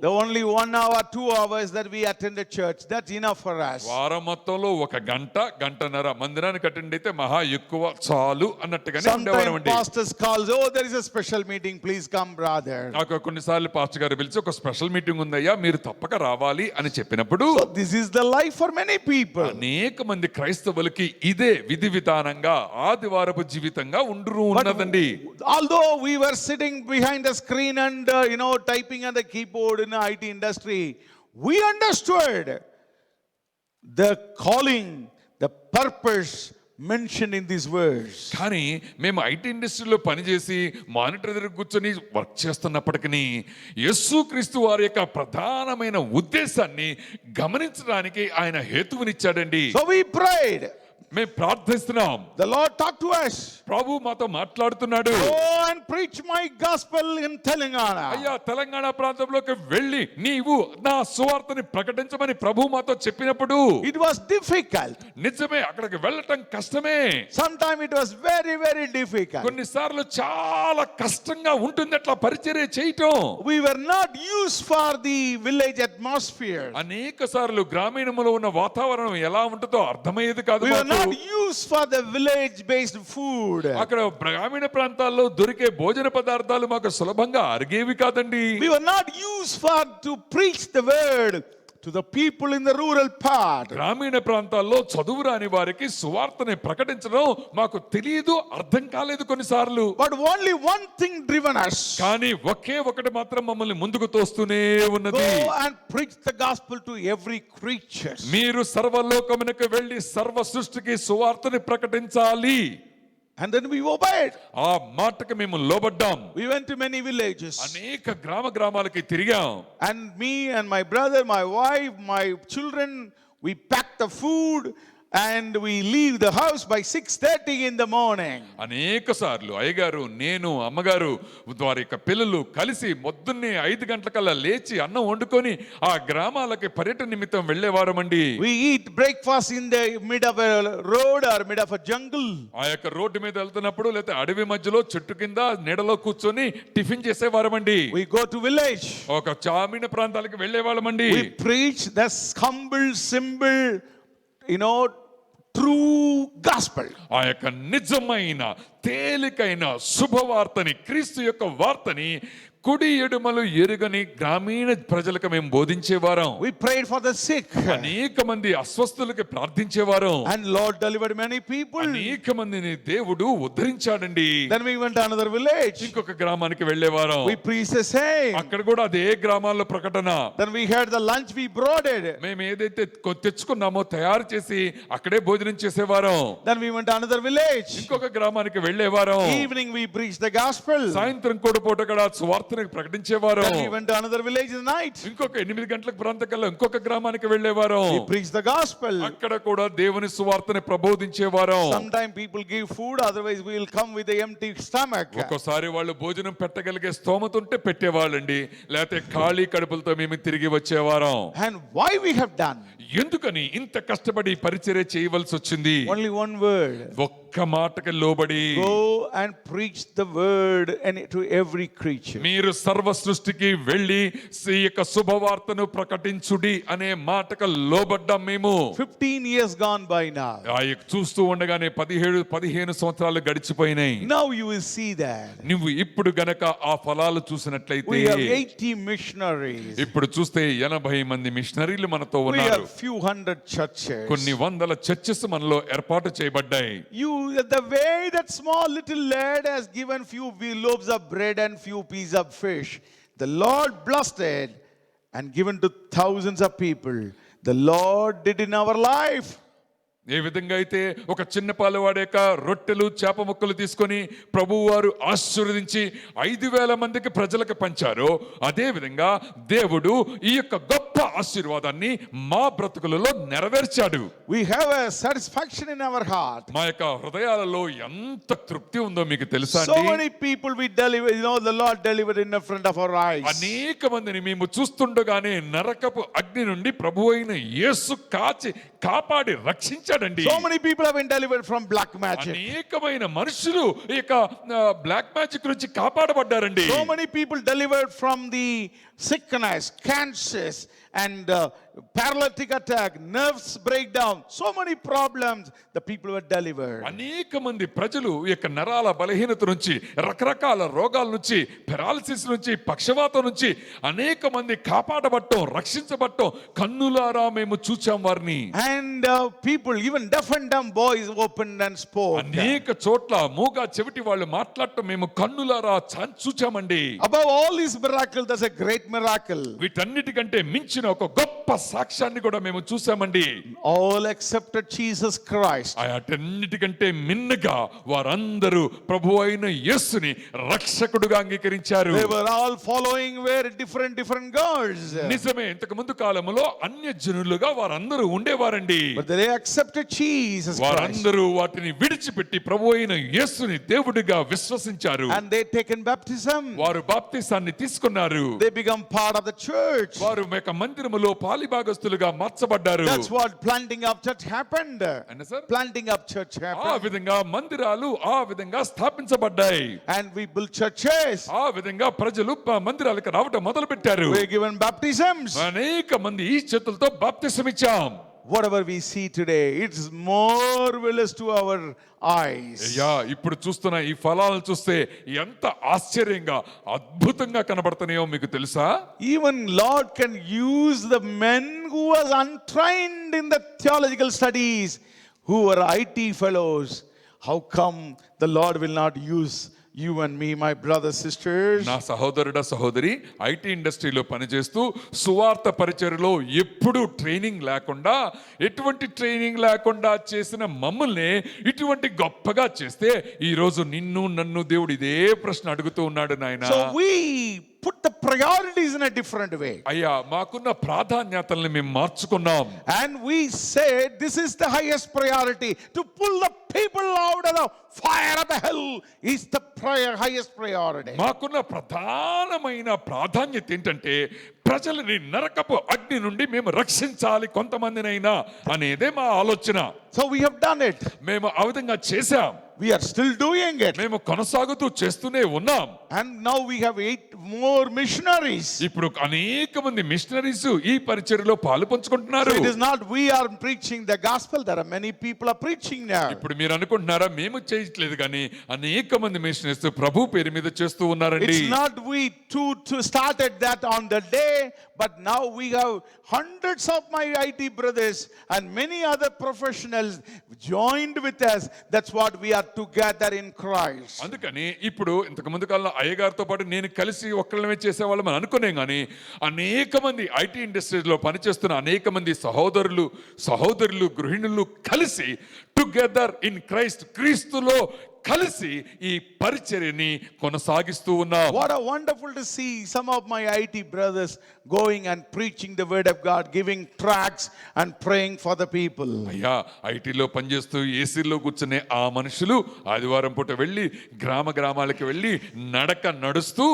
The only 1 hour, 2 hours that we attended church, that's enough for us. వారం మొత్తంలో 1 గంట, గంటన్నర మందిరానికి అటెండ్ అయితే మహా ఎక్కువ చాలు అన్నట్టుగానే Sometimes ఉండేవారమండి. pastors calls, there is a special meeting, please come brother. నాకు కొన్నిసార్లు పాస్టర్ గారు పిలిచి ఒక స్పెషల్ మీటింగ్ ఉందయ్యా, మీరు తప్పక రావాలి అని చెప్పినప్పుడు, So this is the life for many people. అనేక మంది క్రైస్తవులకి ఇదే విధి విధానంగా ఆదివారపు జీవితంగా ఉన్నదండి. Although we were sitting behind the screen and typing on the keyboard in the IT industry, we understood the calling, the purpose mentioned in this verse. కానీ మేము ఐటీ ఇండస్ట్రీలో పనిచేసి మానిటర్ దగ్గర కూర్చొని వర్క్ చేస్తున్నప్పటికీ యేసుక్రీస్తు వారి యొక్క ప్రధానమైన ఉద్దేశాన్ని గమనించడానికి ఆయన హేతువునిచ్చాడండి. So we prayed. మేము ప్రార్థిస్తున్నాం. The Lord talked to us. ప్రభు మాతో మాట్లాడుతున్నాడు. Go and preach my gospel in Telangana. అయ్యా తెలంగాణ ప్రాంతంలోకి వెళ్ళి నీవు నా సువార్తని ప్రకటించమని ప్రభు మాతో చెప్పినప్పుడు It was difficult. నిజమే అక్కడికి వెళ్ళటం కష్టమే. Sometimes it was very, very difficult. కొన్నిసార్లు చాలా కష్టంగా ఉంటుంది అట్లా పరిచర్య చేయటం. We were not used for the village atmosphere. అనేక సార్లు గ్రామీణంలో ఉన్న వాతావరణం ఎలా ఉంటుందో అర్థమయ్యేది కాదు. We were not used for the village-based food. అక్కడ గ్రామీణ ప్రాంతాల్లో దొరికే భోజన పదార్థాలు మాకు సులభంగా అరిగేవి కాదండి. We were not used for to preach the word to the people in the rural part. గ్రామీణ ప్రాంతాల్లో చదువు రాని వారికి సువార్తని ప్రకటించడం మాకు తెలియదు, అర్థం కాలేదు కొన్నిసార్లు. But only one thing driven us. కానీ ఒకే ఒకటి మాత్రం మమ్మల్ని ముందుకు తోస్తూనే ఉన్నది. Go and preach the gospel to every creature. మీరు సర్వలోకమునకు వెళ్ళి సర్వ సృష్టికి సువార్తని ప్రకటించాలి. And then we obeyed. ఆ మాటకు మేము లోబడ్డాం. We went to many villages. అనేక గ్రామాలకి తిరిగాం. And me and my brother, my wife, my children, we packed the food and we leave the house by 6:30 in the morning. అనేక సార్లు అయ్యగారు నేను అమ్మగారు వారి యొక్క పిల్లలు కలిసి పొద్దున్నే 5 గంటలకల్లా లేచి అన్నం వండుకొని ఆ గ్రామాలకి పర్యటన నిమిత్తం వెళ్ళేవారమండి. We eat breakfast in the mid of a road or mid of a jungle. ఆ యొక్క రోడ్డు మీద వెళ్తున్నప్పుడు లేకపోతే అడవి మధ్యలో చెట్టు కింద నీడలో కూర్చొని tiffin చేసేవారమండి. We go to village. ఒక గ్రామీణ ప్రాంతాలకు వెళ్ళేవాళ్ళమండి. We preach the humble, simple, true gospel. ఆ యొక్క నిజమైన తేలికైన శుభవార్తని క్రీస్తు యొక్క వార్తని కుడి ఎడుమలు ఎరుగని గ్రామీణ ప్రజలకు మేము బోధించేవారం. We prayed for the sick. అనేక మంది అస్వస్థులకి ప్రార్థించేవారం. And Lord delivered many people. అనేక మందిని దేవుడు ఉద్ధరించాడండి. Then we went to another village. ఇంకొక గ్రామానికి వెళ్ళేవారం. We preached the same. అక్కడ కూడా అదే గ్రామాల్లో ప్రకటన. Then we had the lunch we brought it. మేము ఏదైతే తెచ్చుకున్నామో తయారు చేసి అక్కడే భోజనం చేసేవారం. Then we went to another village. ఇంకొక గ్రామానికి వెళ్ళేవారం. Evening we preached the gospel. సాయంత్రం కూడా పూట కూడా సువార్తని ప్రకటించేవారం. Then we went to another village in the night. ఇంకొక 8 గంటలకు ప్రాంతకల్లా ఇంకొక గ్రామానికి వెళ్ళేవారం. We preached the gospel. అక్కడ కూడా దేవుని సువార్తని ప్రబోధించేవారం. Sometimes people give food, otherwise we will come with the empty stomach. ఒక్కోసారి వాళ్ళు భోజనం పెట్టగలిగే స్తోమత ఉంటే పెట్టేవాళ్ళండి, లేకపోతే ఖాళీ కడుపులతో మేము తిరిగి వచ్చేవారం. And why we have done? ఎందుకని ఇంత కష్టపడి పరిచర్య చేయవలసి వచ్చింది? Only one word. ఒక్క మాటకి లోబడి Go and preach the word and to every creature. మీరు సర్వ సృష్టికి వెళ్ళి ఈ యొక్క శుభవార్తను ప్రకటించుడి అనే మాటకు లోబడ్డాం మేము. 15 years gone by now. ఆ చూస్తూ ఉండగానే 15 సంవత్సరాలు గడిచిపోయినాయి. Now you will see that. నువ్వు ఇప్పుడు గనక ఆ ఫలాలు చూసినట్లయితే We have 80 missionaries. ఇప్పుడు చూస్తే 80 మంది మిషనరీలు మనతో We ఉన్నారు. have few hundred churches. కొన్ని వందల చర్చెస్ మనలో ఏర్పాటు చేయబడ్డాయి. The way that small little lad has given few loaves of bread and few pieces of fish, the Lord blessed it and given to thousands of people. The Lord did in our life. ఏ విధంగా అయితే ఒక చిన్న పాలవాడి యొక్క రొట్టెలు చేప ముక్కలు తీసుకొని ప్రభువు వారు ఆశీర్వదించి 5,000 మందికి ప్రజలకు పంచారో అదే విధంగా దేవుడు ఈ యొక్క గొప్ప ఆశీర్వాదాన్ని మా బ్రతుకులలో నెరవేర్చాడు. We have a satisfaction in our heart. మా యొక్క హృదయాలలో ఎంత తృప్తి ఉందో మీకు తెలుసా So అండి? many people we deliver, the Lord delivered in the front of our eyes. అనేక మందిని మేము చూస్తుండగానే నరకపు అగ్ని నుండి ప్రభు అయిన యేసు కాపాడి రక్షించాడండి. So many people have been delivered from black magic. అనేకమైన మనుషులు ఈ యొక్క బ్లాక్ మ్యాజిక్ నుంచి కాపాడబడ్డారండి. So many people delivered from the sickness, cancers, and paralytic attack, nerves breakdown, so many problems, the people were delivered. అనేక మంది ప్రజలు ఈ యొక్క నరాల బలహీనత నుంచి, రకరకాల రోగాల నుంచి, పెరాలసిస్ నుంచి, పక్షవాతం నుంచి అనేక మంది కాపాడబట్టం, రక్షించబట్టం కన్నులారా మేము చూచాం వారిని. And people, even deaf and dumb boys opened and spoke. అనేక చోట్ల మూగా చెవిటి వాళ్ళు మాట్లాడటం మేము కన్నులారా చూచామండి. Above all these miracles, there's a great miracle. వీటన్నిటికంటే మించిన ఒక గొప్ప సాక్ష్యాన్ని కూడా మేము చూసామండి. All accepted Jesus Christ. వాటన్నిటికంటే మిన్నగా వారందరూ ప్రభు అయిన యేసుని రక్షకుడుగా అంగీకరించారు. They were all following where different gods. నిజమే, ఇంతకు ముందు కాలంలో అన్య జనులుగా వారందరూ ఉండేవారండి. But they accepted Jesus Christ. వారందరూ వాటిని విడిచిపెట్టి ప్రభు అయిన యేసుని దేవుడిగా విశ్వసించారు. And they taken baptism. వారు బాప్తిసాన్ని తీసుకున్నారు. They become part of the church. వారు యొక్క మందిరములో పాలిభాగస్తులుగా మార్చబడ్డారు. That's what planting of church happened. అన్న సార్, Planting of church ఆ happened. విధంగా మందిరాలు ఆ విధంగా స్థాపించబడ్డాయి. And we built churches. ఆ విధంగా ప్రజలు మందిరాలకు రావటం మొదలు పెట్టారు. We given baptisms. అనేక మంది ఈ చేతులతో బాప్తిసం ఇచ్చాం. Whatever we see today, it's marvelous to our eyes. అయ్యా, ఇప్పుడు చూస్తున్న ఈ ఫలాలను చూస్తే ఎంత ఆశ్చర్యంగా అద్భుతంగా కనబడుతున్నాయో మీకు తెలుసా? Even Lord can use the men who was untrained in the theological studies, who were IT fellows. How come the Lord will not use you and me, my brothers, sisters? నా సహోదరుడ సహోదరి, ఐటీ ఇండస్ట్రీలో పనిచేస్తూ సువార్త పరిచర్యలో ఎప్పుడు ట్రైనింగ్ లేకుండా, ఎటువంటి ట్రైనింగ్ లేకుండా చేసిన మమ్మల్ని ఇటువంటి గొప్పగా చేస్తే ఈ రోజు నిన్ను నన్ను దేవుడు ఇదే ప్రశ్న అడుగుతూ ఉన్నాడు నాయన. So we put the priorities in a different way. అయ్యా, మాకున్న ప్రాధాన్యతల్ని మేము మార్చుకున్నాం. And we said this is the highest priority. To pull the people out of the fire of the hell is the highest priority. మాకున్న ప్రధానమైన ప్రాధాన్యత ఏంటంటే ప్రజలని నరకపు అగ్ని నుండి మేము రక్షించాలి కొంతమందినైనా అనేదే మా ఆలోచన. So we have done it. మేము ఆ విధంగా చేశాం. We are still doing it. మేము కొనసాగుతూ చేస్తూనే ఉన్నాం. And now we have 8 more missionaries. ఇప్పుడు అనేక మంది మిషనరీస్ ఈ పరిచర్యలో పాలు పంచుకుంటున్నారు. So it is not we are preaching the gospel. There are many people are preaching now. ఇప్పుడు మీరు అనుకుంటున్నారా మేము చేయట్లేదు, కానీ అనేక మంది మిషనరీస్ ప్రభు పేరు మీద చేస్తూ ఉన్నారండి. It's not we to started that on the day, but now we have hundreds of my IT brothers and many other professionals joined with us. That's what we are together in Christ. అందుకని ఇప్పుడు ఇంతకు ముందు కాలంలో అయ్యగారితో పాటు నేను కలిసి ఒక్కళ్ళమే చేసేవాళ్ళం అని అనుకునేం, కానీ అనేక మంది ఐటీ ఇండస్ట్రీలో పనిచేస్తున్న అనేక మంది సహోదరులు గృహిణులు కలిసి టుగెదర్ ఇన్ క్రైస్ట్, క్రీస్తులో కలిసి ఈ పరిచర్యని కొనసాగిస్తూ ఉన్నాం. What a wonderful to see some of my IT brothers going and preaching the word of God, giving tracts and praying for the people. అయ్యా, ఐటీలో పనిచేస్తూ ఏసీలో కూర్చునే ఆ మనుషులు ఆదివారం పూట వెళ్ళి గ్రామాలకు వెళ్ళి నడుస్తూ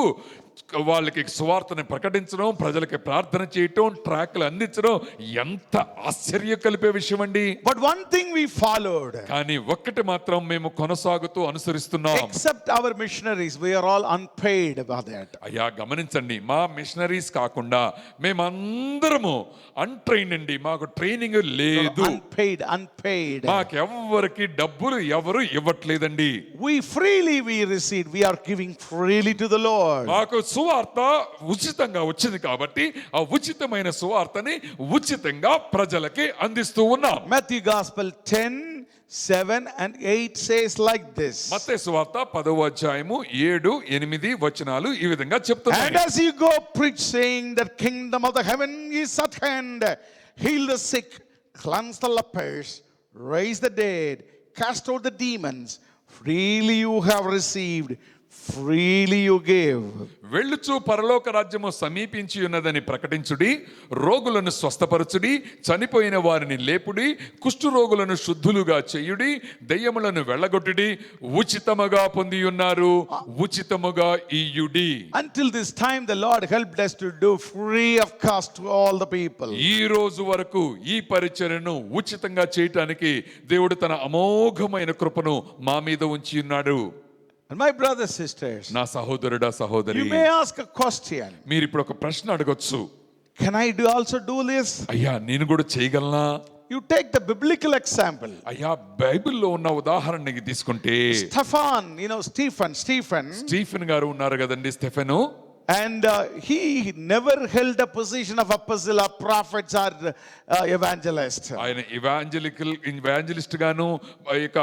వాళ్ళకి సువార్తని ప్రకటించడం, ప్రజలకి ప్రార్థన చేయటం, ట్రాక్లు అందించడం ఎంత ఆశ్చర్య కలిపే విషయం అండి. But one thing we followed. కానీ ఒక్కటి మాత్రం మేము కొనసాగుతూ అనుసరిస్తున్నాం. Except our missionaries, we are all unpaid about that. అయ్యా, గమనించండి, మా మిషనరీస్ కాకుండా మేమందరము అన్ట్రైన్ అండి. మాకు ట్రైనింగ్ లేదు. Unpaid. మాకెవ్వరికి డబ్బులు ఎవరు ఇవ్వట్లేదండి. We received. We are giving freely to the Lord. మాకు సువార్త ఉచితంగా వచ్చింది కాబట్టి ఆ ఉచితమైన సువార్తని ఉచితంగా ప్రజలకి అందిస్తూ ఉన్నాం. Matthew Gospel 10:7 and 8 says like this. మత్తయి సువార్త 10వ అధ్యాయము 7, 8 వచనాలు ఈ విధంగా And చెప్తున్నాయి. as you go preach, saying that kingdom of the heaven is at hand, heal the sick, cleanse the lepers, raise the dead, cast out the demons. Freely you have received, freely you give. వెళ్ళుచు పరలోక రాజ్యము సమీపించి ఉన్నదని ప్రకటించుడి, రోగులను స్వస్థపరచుడి, చనిపోయిన వారిని లేపుడి, కుష్ఠరోగులను శుద్ధులుగా చేయుడి, దెయ్యములను వెళ్ళగొట్టుడి, ఉచితముగా పొంది ఉన్నారు, ఉచితముగా ఇయ్యుడి. Until this time the Lord helped us to do free of cost to all the people. ఈ రోజు వరకు ఈ పరిచర్యను ఉచితంగా చేయటానికి దేవుడు తన అమోఘమైన కృపను మా మీద ఉంచి ఉన్నాడు. And my brothers, sisters, నా సహోదరుడా సహోదరి, you may ask a question. మీరు ఇప్పుడు ఒక ప్రశ్న అడగొచ్చు. Can I also do this? అయ్యా నేను కూడా చేయగలనా? You take the biblical example. అయ్యా బైబిల్లో ఉన్న ఉదాహరణకి తీసుకుంటే Stephen. స్టీఫెన్ గారు ఉన్నారు కదండి, Stephen. And he never held a position of apostle or prophets or evangelist. ఆయన ఇవాంజలిస్ట్ గాను ఇక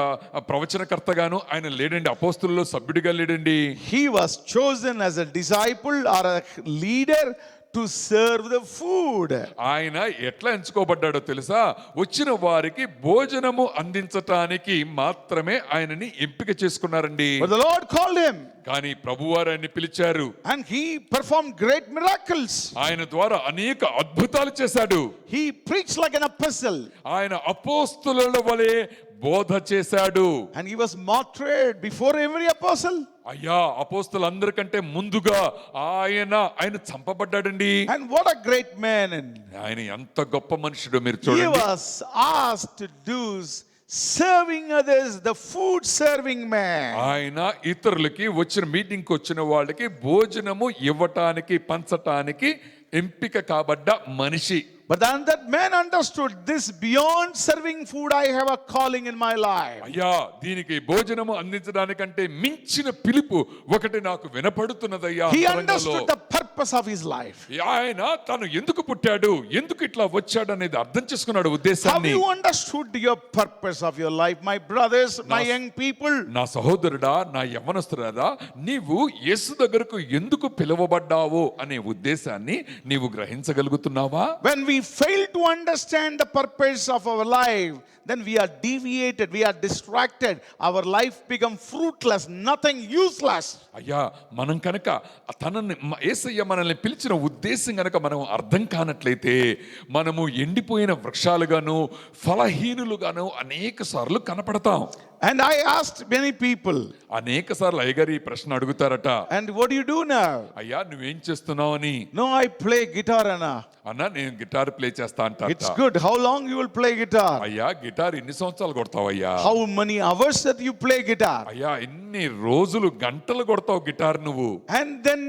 ప్రవచనకర్త గాను ఆయన లేడండి, అపోస్తుల్లో సభ్యుడిగా లేడండి. He was chosen as a disciple or a leader to serve the food. ఆయన ఎట్లా ఎంచుకోబడ్డాడో తెలుసా? వచ్చిన వారికి భోజనము అందించటానికి మాత్రమే ఆయనని ఎంపిక చేసుకున్నారండి. But the Lord called him. కానీ ప్రభువారు ఆయన్ని పిలిచారు. And he performed great miracles. ఆయన ద్వారా అనేక అద్భుతాలు చేశాడు. He preached like an apostle. ఆయన అపోస్తుల వలె బోధ చేశాడు. And he was martyred before every apostle. అయ్యా అపోస్తులందరికంటే ముందుగా ఆయన చంపబడ్డాడండి. And what a great man. ఆయన ఎంత గొప్ప మనుషుడు మీరు He చూడండి. was asked to do serving others, the food serving man. ఆయన ఇతరులకి వచ్చిన మీటింగ్కి వచ్చిన వాళ్ళకి భోజనము ఇవ్వటానికి పంచటానికి ఎంపిక కాబడ్డ మనిషి. But then that man understood this, beyond serving food I have a calling in my life. అయ్యా దీనికి భోజనము అందించడానికంటే మించిన పిలుపు ఒకటి నాకు వినపడుతున్నదయ్యా. He understood the purpose of his life. ఆయన తను ఎందుకు పుట్టాడు, ఎందుకు ఇట్లా వచ్చాడు అనేది అర్థం చేసుకున్నాడు Have ఉద్దేశాన్ని. you understood your purpose of your life, my brothers, my young people? నా సహోదరుడా, నా యవ్వనస్తుడా, నీవు యేసు దగ్గరకు ఎందుకు పిలువబడ్డావు అనే ఉద్దేశాన్ని నీవు గ్రహించగలుగుతున్నావా? When we fail to understand the purpose of our life, then we are deviated, we are distracted, our life become fruitless, nothing, useless. అయ్యా మనం కనుక యేసయ్య మనల్ని పిలిచిన ఉద్దేశం కనుక మనం అర్థం కానట్లయితే మనము ఎండిపోయిన వృక్షాలుగాను ఫలహీనులుగాను అనేక సార్లు కనపడతాం. And I asked many people, అనేక సార్లు అయ్యగారు ఈ ప్రశ్న అడుగుతారట, and what do you do now? అయ్యా నువ్వేం చేస్తున్నావు అని. No, I play guitar, Anna. అన్నా నేను గిటార్ ప్లే చేస్తా అంట. It's good. How long you will play guitar? అయ్యా గిటార్ ఎన్ని సంవత్సరాలు కొడతావయ్యా? How many hours that you play guitar? అయ్యా ఎన్ని రోజులు గంటలు కొడతావు గిటార్ నువ్వు? And then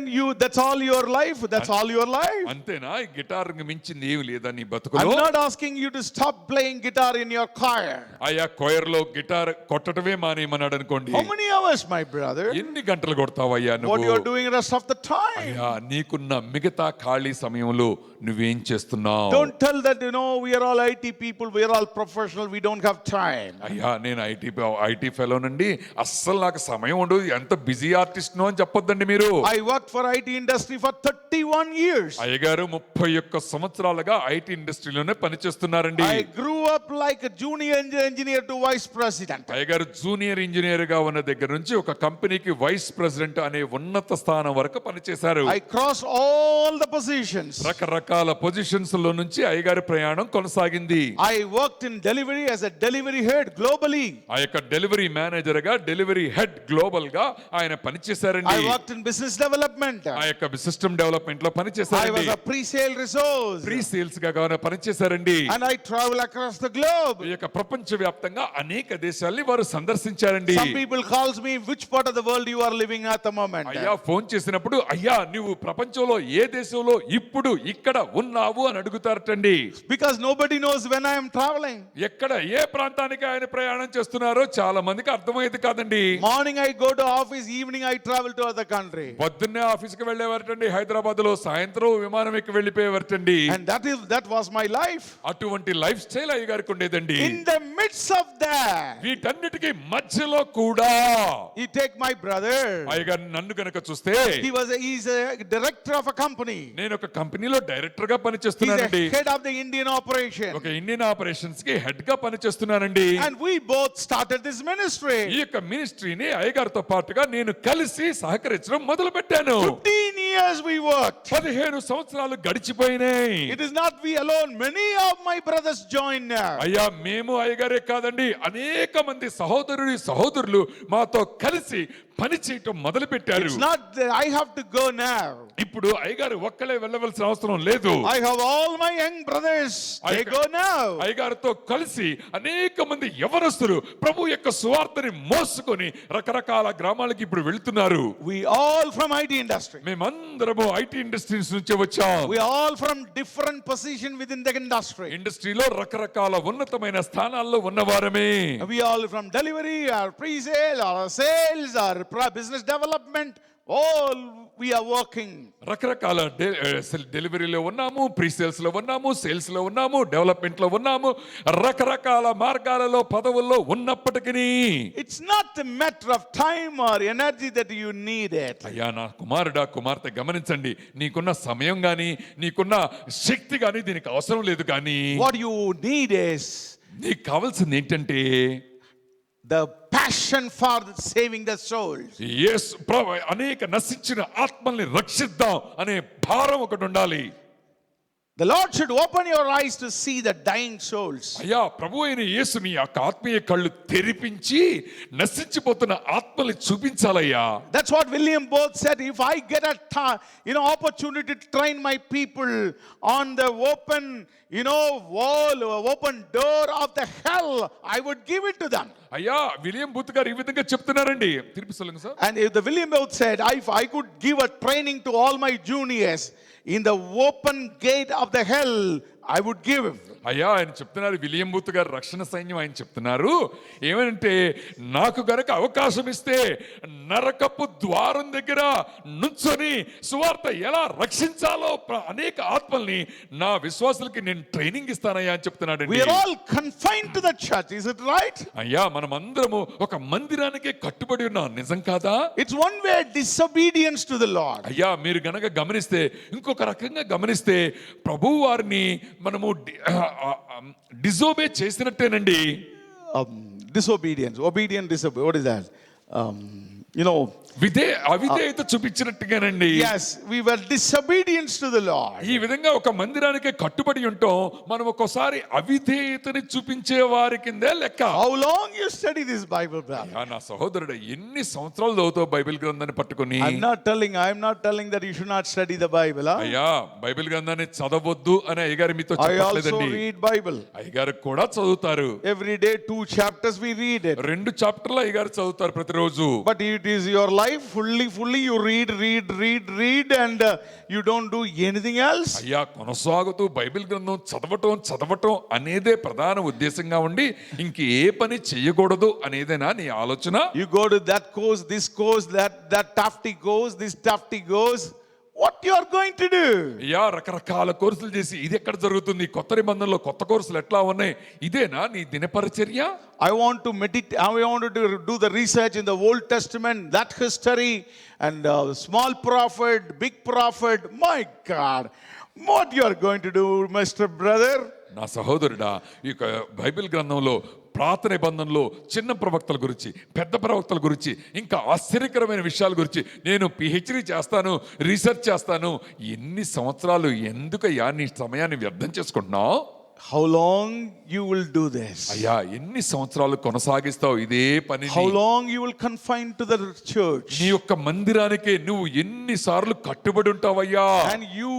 that's all your life, that's all your life. అంతేనా? ఈ గిటార్ మించింది ఏమి లేదా నీ I'm బతుకులో? not asking you to stop playing guitar in your choir. అయ్యా కోయర్ లో గిటార్ కొట్టడమే మానేయమన్నాడు అనుకోండి. How many hours, my brother? ఎన్ని గంటలు కొడతావయ్యా What నువ్వు? you are doing rest of the time? అయ్యా నీకున్న మిగతా ఖాళీ సమయంలో నువ్వేం చేస్తున్నావు? Don't tell that, we are all IT people, we are all professional, we don't have time. అయ్యా నేను ఐటీ ఫెలో నండి, అస్సలు నాకు సమయం ఉండదు, ఎంత బిజీ ఆర్టిస్ట్ నో అని చెప్పొద్దండి మీరు. I worked for IT industry for 31 years. అయ్యగారు 31 సంవత్సరాలుగా IT ఇండస్ట్రీలోనే పనిచేస్తున్నారండి. I grew up like a junior engineer to vice president. అయ్యగారు జూనియర్ ఇంజనీర్ గా ఉన్న దగ్గర నుంచి ఒక కంపెనీకి వైస్ ప్రెసిడెంట్ అనే ఉన్నత స్థానం వరకు పనిచేశారు. I crossed all the positions. రకరకాల పొజిషన్స్ లో నుంచి అయ్యగారి ప్రయాణం కొనసాగింది. I worked in delivery as a delivery head globally. ఆ యొక్క డెలివరీ మేనేజర్ గా, డెలివరీ హెడ్ గ్లోబల్ గా ఆయన పనిచేశారండి. I worked in business development. ఆ యొక్క సిస్టమ్ డెవలప్మెంట్ లో I పనిచేశారండి. was a pre-sale resource. Pre sales గా పనిచేశారండి. And I travel across the globe. ఈ యొక్క ప్రపంచ వ్యాప్తంగా అనేక దేశాల్ని వారు సందర్శించారండి. Some people calls me, which part of the world you are living at the moment? అయ్యా ఫోన్ చేసినప్పుడు, అయ్యా నువ్వు ప్రపంచంలో ఏ దేశంలో ఇప్పుడు ఇక్కడ ఉన్నావు అని అడుగుతారటండి. Because nobody knows when I am traveling. ఎక్కడ ఏ ప్రాంతానికి ఆయన ప్రయాణం చేస్తున్నారో చాలా మందికి అర్థమయ్యేది కాదండి. Morning I go to office, evening I travel to other country. పొద్దున్నే ఆఫీస్ కి వెళ్ళేవారటండి హైదరాబాద్ లో, సాయంత్రం విమానం ఎక్కి వెళ్ళిపోయేవారటండి. And that was my life. అటువంటి లైఫ్ స్టైల్ అయ్యగారికి ఉండేదండి. In the midst of that, వీటన్నిటికీ మధ్యలో కూడా you take my brother. అయ్యగారు నన్ను గనక చూస్తే, He's a director of a company. నేను ఒక కంపెనీలో డైరెక్టర్ గా He's పనిచేస్తున్నానండి. a head of the Indian operation. ఒక ఇండియన్ ఆపరేషన్స్ కి హెడ్ గా పనిచేస్తున్నానండి. And we both started this ministry. ఈ యొక్క మినిస్ట్రీని అయ్యగారితో పాటుగా నేను కలిసి సహకరించడం మొదలు పెట్టాను. 15 years we worked. 15 సంవత్సరాలు గడిచిపోయినాయి. It is not we alone. Many of my brothers joined now. అయ్యా మేము అయ్యగారే కాదండి, అనేక మంది సహోదరులు మాతో కలిసి పని చేయటం మొదలు పెట్టారు. It's not that I have to go now. ఇప్పుడు అయ్యగారు ఒక్కలే వెళ్ళవలసిన అవసరం లేదు. I have all my young brothers. They go now. అయ్యగారితో కలిసి అనేక మంది యవనస్తులు ప్రభు యొక్క సువార్తని మోసుకొని రకరకాల గ్రామాలకి ఇప్పుడు వెళ్తున్నారు. We all from IT industry. మేమందరము ఐటీ ఇండస్ట్రీస్ నుంచి వచ్చాం. We all from different position within the industry. ఇండస్ట్రీలో రకరకాల ఉన్నతమైన స్థానాల్లో ఉన్నవారమే. We all from delivery or pre-sale or sales or business development. All we are working. రకరకాల డెలివరీలో ఉన్నాము, ప్రీ సేల్స్ లో ఉన్నాము, సేల్స్ లో ఉన్నాము, డెవలప్మెంట్ లో ఉన్నాము, రకరకాల మార్గాలలో పదవుల్లో ఉన్నప్పటికీ It's not a matter of time or energy that you need it. అయ్యా నా కుమారుడా కుమార్తె గమనించండి, నీకున్న సమయం గాని నీకున్న శక్తి గాని దీనికి అవసరం లేదు. కానీ What you need is నీకు కావాల్సింది ఏంటంటే the passion for saving the souls. యేసు అనేక నశించిన ఆత్మల్ని రక్షిద్దాం అనే భారం ఒకటి ఉండాలి. The Lord should open your eyes to see the dying souls. అయ్యా ప్రభు అయిన యేసు నీ యొక్క ఆత్మీయ కళ్ళు తెరిపించి నశించిపోతున్న ఆత్మల్ని చూపించాలయ్యా. That's what William Booth said. If I get a opportunity to train my people on the open wall, open door of the hell, I would give it to them. అయ్యా విలియం బూత్ గారు ఈ విధంగా చెప్తున్నారండి. తిరిపి సొల్లుంగ sir. And if the William Booth said, if I could give a training to all my juniors in the open gate of the hell, I would give him. అయ్యా ఆయన చెప్తున్నారు, విలియం బూత్ గారు రక్షణ సైన్యం ఆయన చెప్తున్నారు ఏమంటే నాకు గనక అవకాశం ఇస్తే నరకపు ద్వారం దగ్గర నుంచొని సువార్త ఎలా రక్షించాలో అనేక ఆత్మల్ని నా విశ్వాసులకి నేను ట్రైనింగ్ ఇస్తానయ్యా అని చెప్తున్నాడు. We are all confined to the church, is it right? అయ్యా మనం అందరము ఒక మందిరానికే కట్టుబడి ఉన్నాం, నిజం కాదా? It's one way disobedience to the Lord. అయ్యా మీరు గనక గమనిస్తే ఇంకొక రకంగా గమనిస్తే ప్రభు వారిని మనము disobey చేసినట్టేనండి. Disobedience, what is that? అవిధేయత చూపించినట్టుగానండి. Yes, we were disobedience to the Lord. ఈ విధంగా ఒక మందిరానికి కట్టుబడి ఉంటాం మనం, ఒక్కోసారి అవిధేయతని చూపించే వారి కిందే లెక్క. How long you study this Bible, brother? నా సహోదరుడు ఎన్ని సంవత్సరాలు చదువుతావు బైబిల్ గ్రంథాన్ని పట్టుకొని? I'm not telling that you should not study the Bible. అయ్యా బైబిల్ గ్రంథాన్ని చదవద్దు అని అయ్యగారు మీతో I also చెప్పలేదండి. read Bible. అయ్యగారు కూడా చదువుతారు. Every day 2 chapters we read it. 2 చాప్టర్లు అయ్యగారు చదువుతారు ప్రతిరోజు. But it is your life fully you read and you don't do anything else. అయ్యా కొనసాగుతూ బైబిల్ గ్రంథం చదవటం అనేదే ప్రధాన ఉద్దేశంగా ఉండి ఇంక ఏ పని చేయకూడదు అనేదేనా నీ ఆలోచన? You go to that course, this course, that tufty goes, this tufty goes. What you are going to do? అయ్యా రకరకాల కోర్సులు చేసి ఇది ఎక్కడ జరుగుతుంది, కొత్త నిబంధనలో కొత్త కోర్సులు ఎట్లా ఉన్నాయి, ఇదేనా నీ దినపరిచర్య? I want to meditate. I want to do the research in the Old Testament, that history, and small prophet, big prophet. My God, what you are going to do, Mr. Brother? నా సహోదరుడా, ఈ బైబిల్ గ్రంథంలో పాత నిబంధనలో చిన్న ప్రవక్తల గురించి, పెద్ద ప్రవక్తల గురించి, ఇంకా ఆశ్చర్యకరమైన విషయాల గురించి నేను పిహెచ్డి చేస్తాను, రీసెర్చ్ చేస్తాను. ఎన్ని సంవత్సరాలు ఎందుకయ్యా నీ సమయాన్ని వ్యర్థం చేసుకుంటున్నావు? How long you will do this? అయ్యా ఎన్ని సంవత్సరాలు కొనసాగిస్తావు ఇదే పని? How long you will confine to the church? నీ యొక్క మందిరానికే నువ్వు ఎన్ని సార్లు కట్టుబడి ఉంటావయ్యా? And you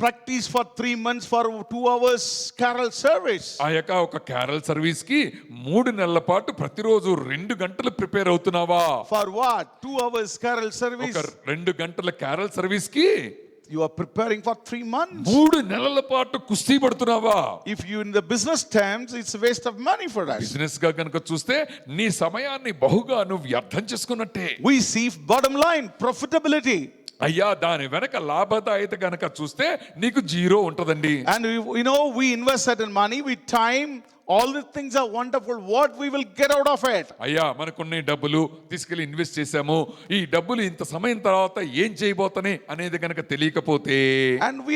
practice for 3 months for 2 hours carol service. ఆ యొక్క ఒక క్యారల్ సర్వీస్ కి 3 నెలల పాటు ప్రతిరోజు 2 గంటలు ప్రిపేర్ అవుతున్నావా? For what? 2 hours carol service. ఒక 2 గంటల క్యారల్ సర్వీస్ కి you are preparing for 3 months. 3 నెలల పాటు కుస్తీ పడుతున్నావా? If you in the business terms, it's a waste of money for us. Business గా కనుక చూస్తే నీ సమయాన్ని బహుగా నువ్వు వ్యర్థం చేసుకున్నట్టే. We see bottom line profitability. అయ్యా దాని వెనక లాభదాయత గనక చూస్తే నీకు 0 ఉంటదండి. And we invest certain money with time. All the things are wonderful. What we will get out of it? అయ్యా మనకున్న డబ్బులు తీసుకెళ్లి ఇన్వెస్ట్ చేసాము, ఈ డబ్బులు ఇంత సమయం తర్వాత ఏం చేయబోతనే అనేది గనక తెలియకపోతే and we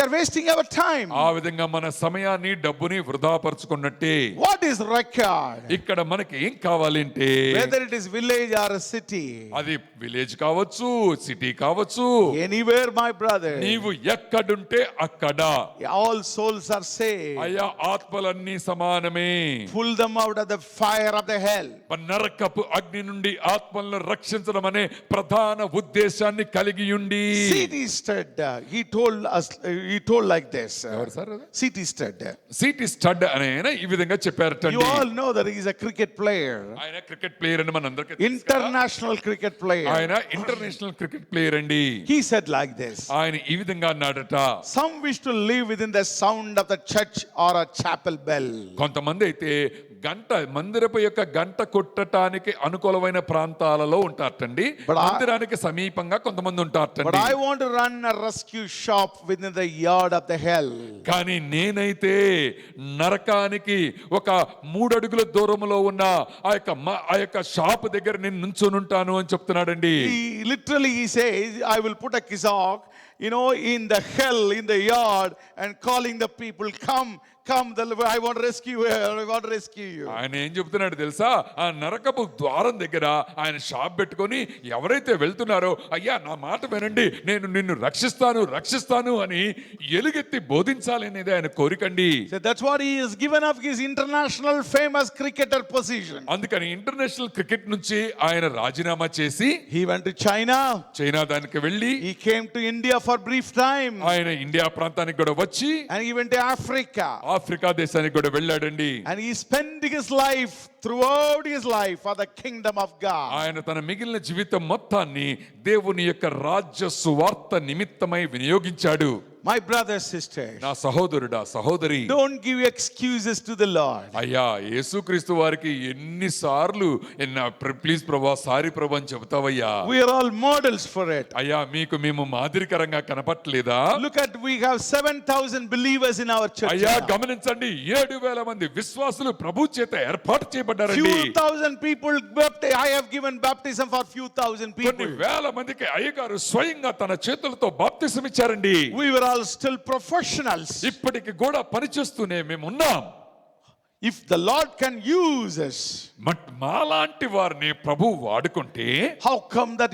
are wasting our time. ఆ విధంగా మన సమయాన్ని డబ్బుని వృధా పరుచుకున్నట్టే. What is required? ఇక్కడ మనకి ఏం కావాలంటే whether it is village or a city, అది విలేజ్ కావచ్చు, సిటీ కావచ్చు, anywhere my brother, నీవు ఎక్కడుంటే అక్కడ all souls are saved. అయ్యా ఆత్మలన్నీ సమానమే. Pull them out of the fire of the hell. నరకపు అగ్ని నుండి ఆత్మలను రక్షించడం అనే ప్రధాన ఉద్దేశాన్ని కలిగి ఉండి. C.T. Studd, he told like this. ఎవరు sir? C.T. Studd. City stud అని ఆయన ఈ విధంగా చెప్పారటండి. You all know that he is a cricket player. ఆయన క్రికెట్ ప్లేయర్ అని మనందరికీ తెలుసు కదా. International cricket player. ఆయన ఇంటర్నేషనల్ క్రికెట్ ప్లేయర్ అండి. He said like this. ఆయన ఈ విధంగా అన్నాడట. Some wish to live within the sound of the church or a chapel bell. కొంతమంది అయితే మందిరపు యొక్క గంట కొట్టడానికి అనుకూలమైన ప్రాంతాలలో ఉంటారటండి. మందిరానికి సమీపంగా కొంతమంది But ఉంటారటండి. I want to run a rescue shop within the yard of the hell. కానీ నేనైతే నరకానికి ఒక 3 అడుగుల దూరంలో ఉన్న ఆ యొక్క షాప్ దగ్గర నేను నుంచొని ఉంటాను అని చెప్తున్నాడండి. He says, I will put a kizak, in the hell, in the yard, and calling the people, come, I want to rescue you, I want to rescue you. ఆయన ఏం చెప్తున్నాడు తెలుసా? ఆ నరకపు ద్వారం దగ్గర ఆయన షాప్ పెట్టుకొని ఎవరైతే వెళ్తున్నారో, అయ్యా నా మాట వినండి, నేను నిన్ను రక్షిస్తాను అని ఎలుగెత్తి బోధించాలి అనేది ఆయన కోరికండి. So that's what he has given up his international famous cricketer position. అందుకని ఇంటర్నేషనల్ క్రికెట్ నుంచి ఆయన రాజీనామా చేసి He went to China. China దానికి వెళ్ళి, He came to India for brief time. ఆయన ఇండియా ప్రాంతానికి కూడా వచ్చి, And he went to Africa. Africa దేశానికి కూడా వెళ్ళాడండి. And he spent his life, throughout his life, for the kingdom of God. ఆయన తన మిగిలిన జీవితం మొత్తాన్ని దేవుని యొక్క రాజ్య సువార్త నిమిత్తమై వినియోగించాడు. My brothers, sisters, నా సహోదరుడా సహోదరి, don't give excuses to the Lord. అయ్యా యేసుక్రీస్తు వారికి ఎన్నిసార్లు ప్లీజ్ ప్రభా, సారీ ప్రభా అని చెబుతావయ్యా? We are all models for it. అయ్యా మీకు మేము మాదిరికరంగా కనపట్లేదా? Look at, we have 7,000 believers in our church. అయ్యా now. గమనించండి, 7,000 మంది విశ్వాసులు ప్రభు చేత ఏర్పాటు చేయబడ్డారండి. Few thousand people, I have given baptism for few thousand కొన్ని people. వేల మందికి అయ్యగారు స్వయంగా తన చేతులతో బాప్తిసం ఇచ్చారండి. We were all still professionals. ఇప్పటికి కూడా పనిచేస్తూనే మేము ఉన్నాం. If the Lord can use us, మాలాంటి వారిని ప్రభు వాడుకుంటే, how come that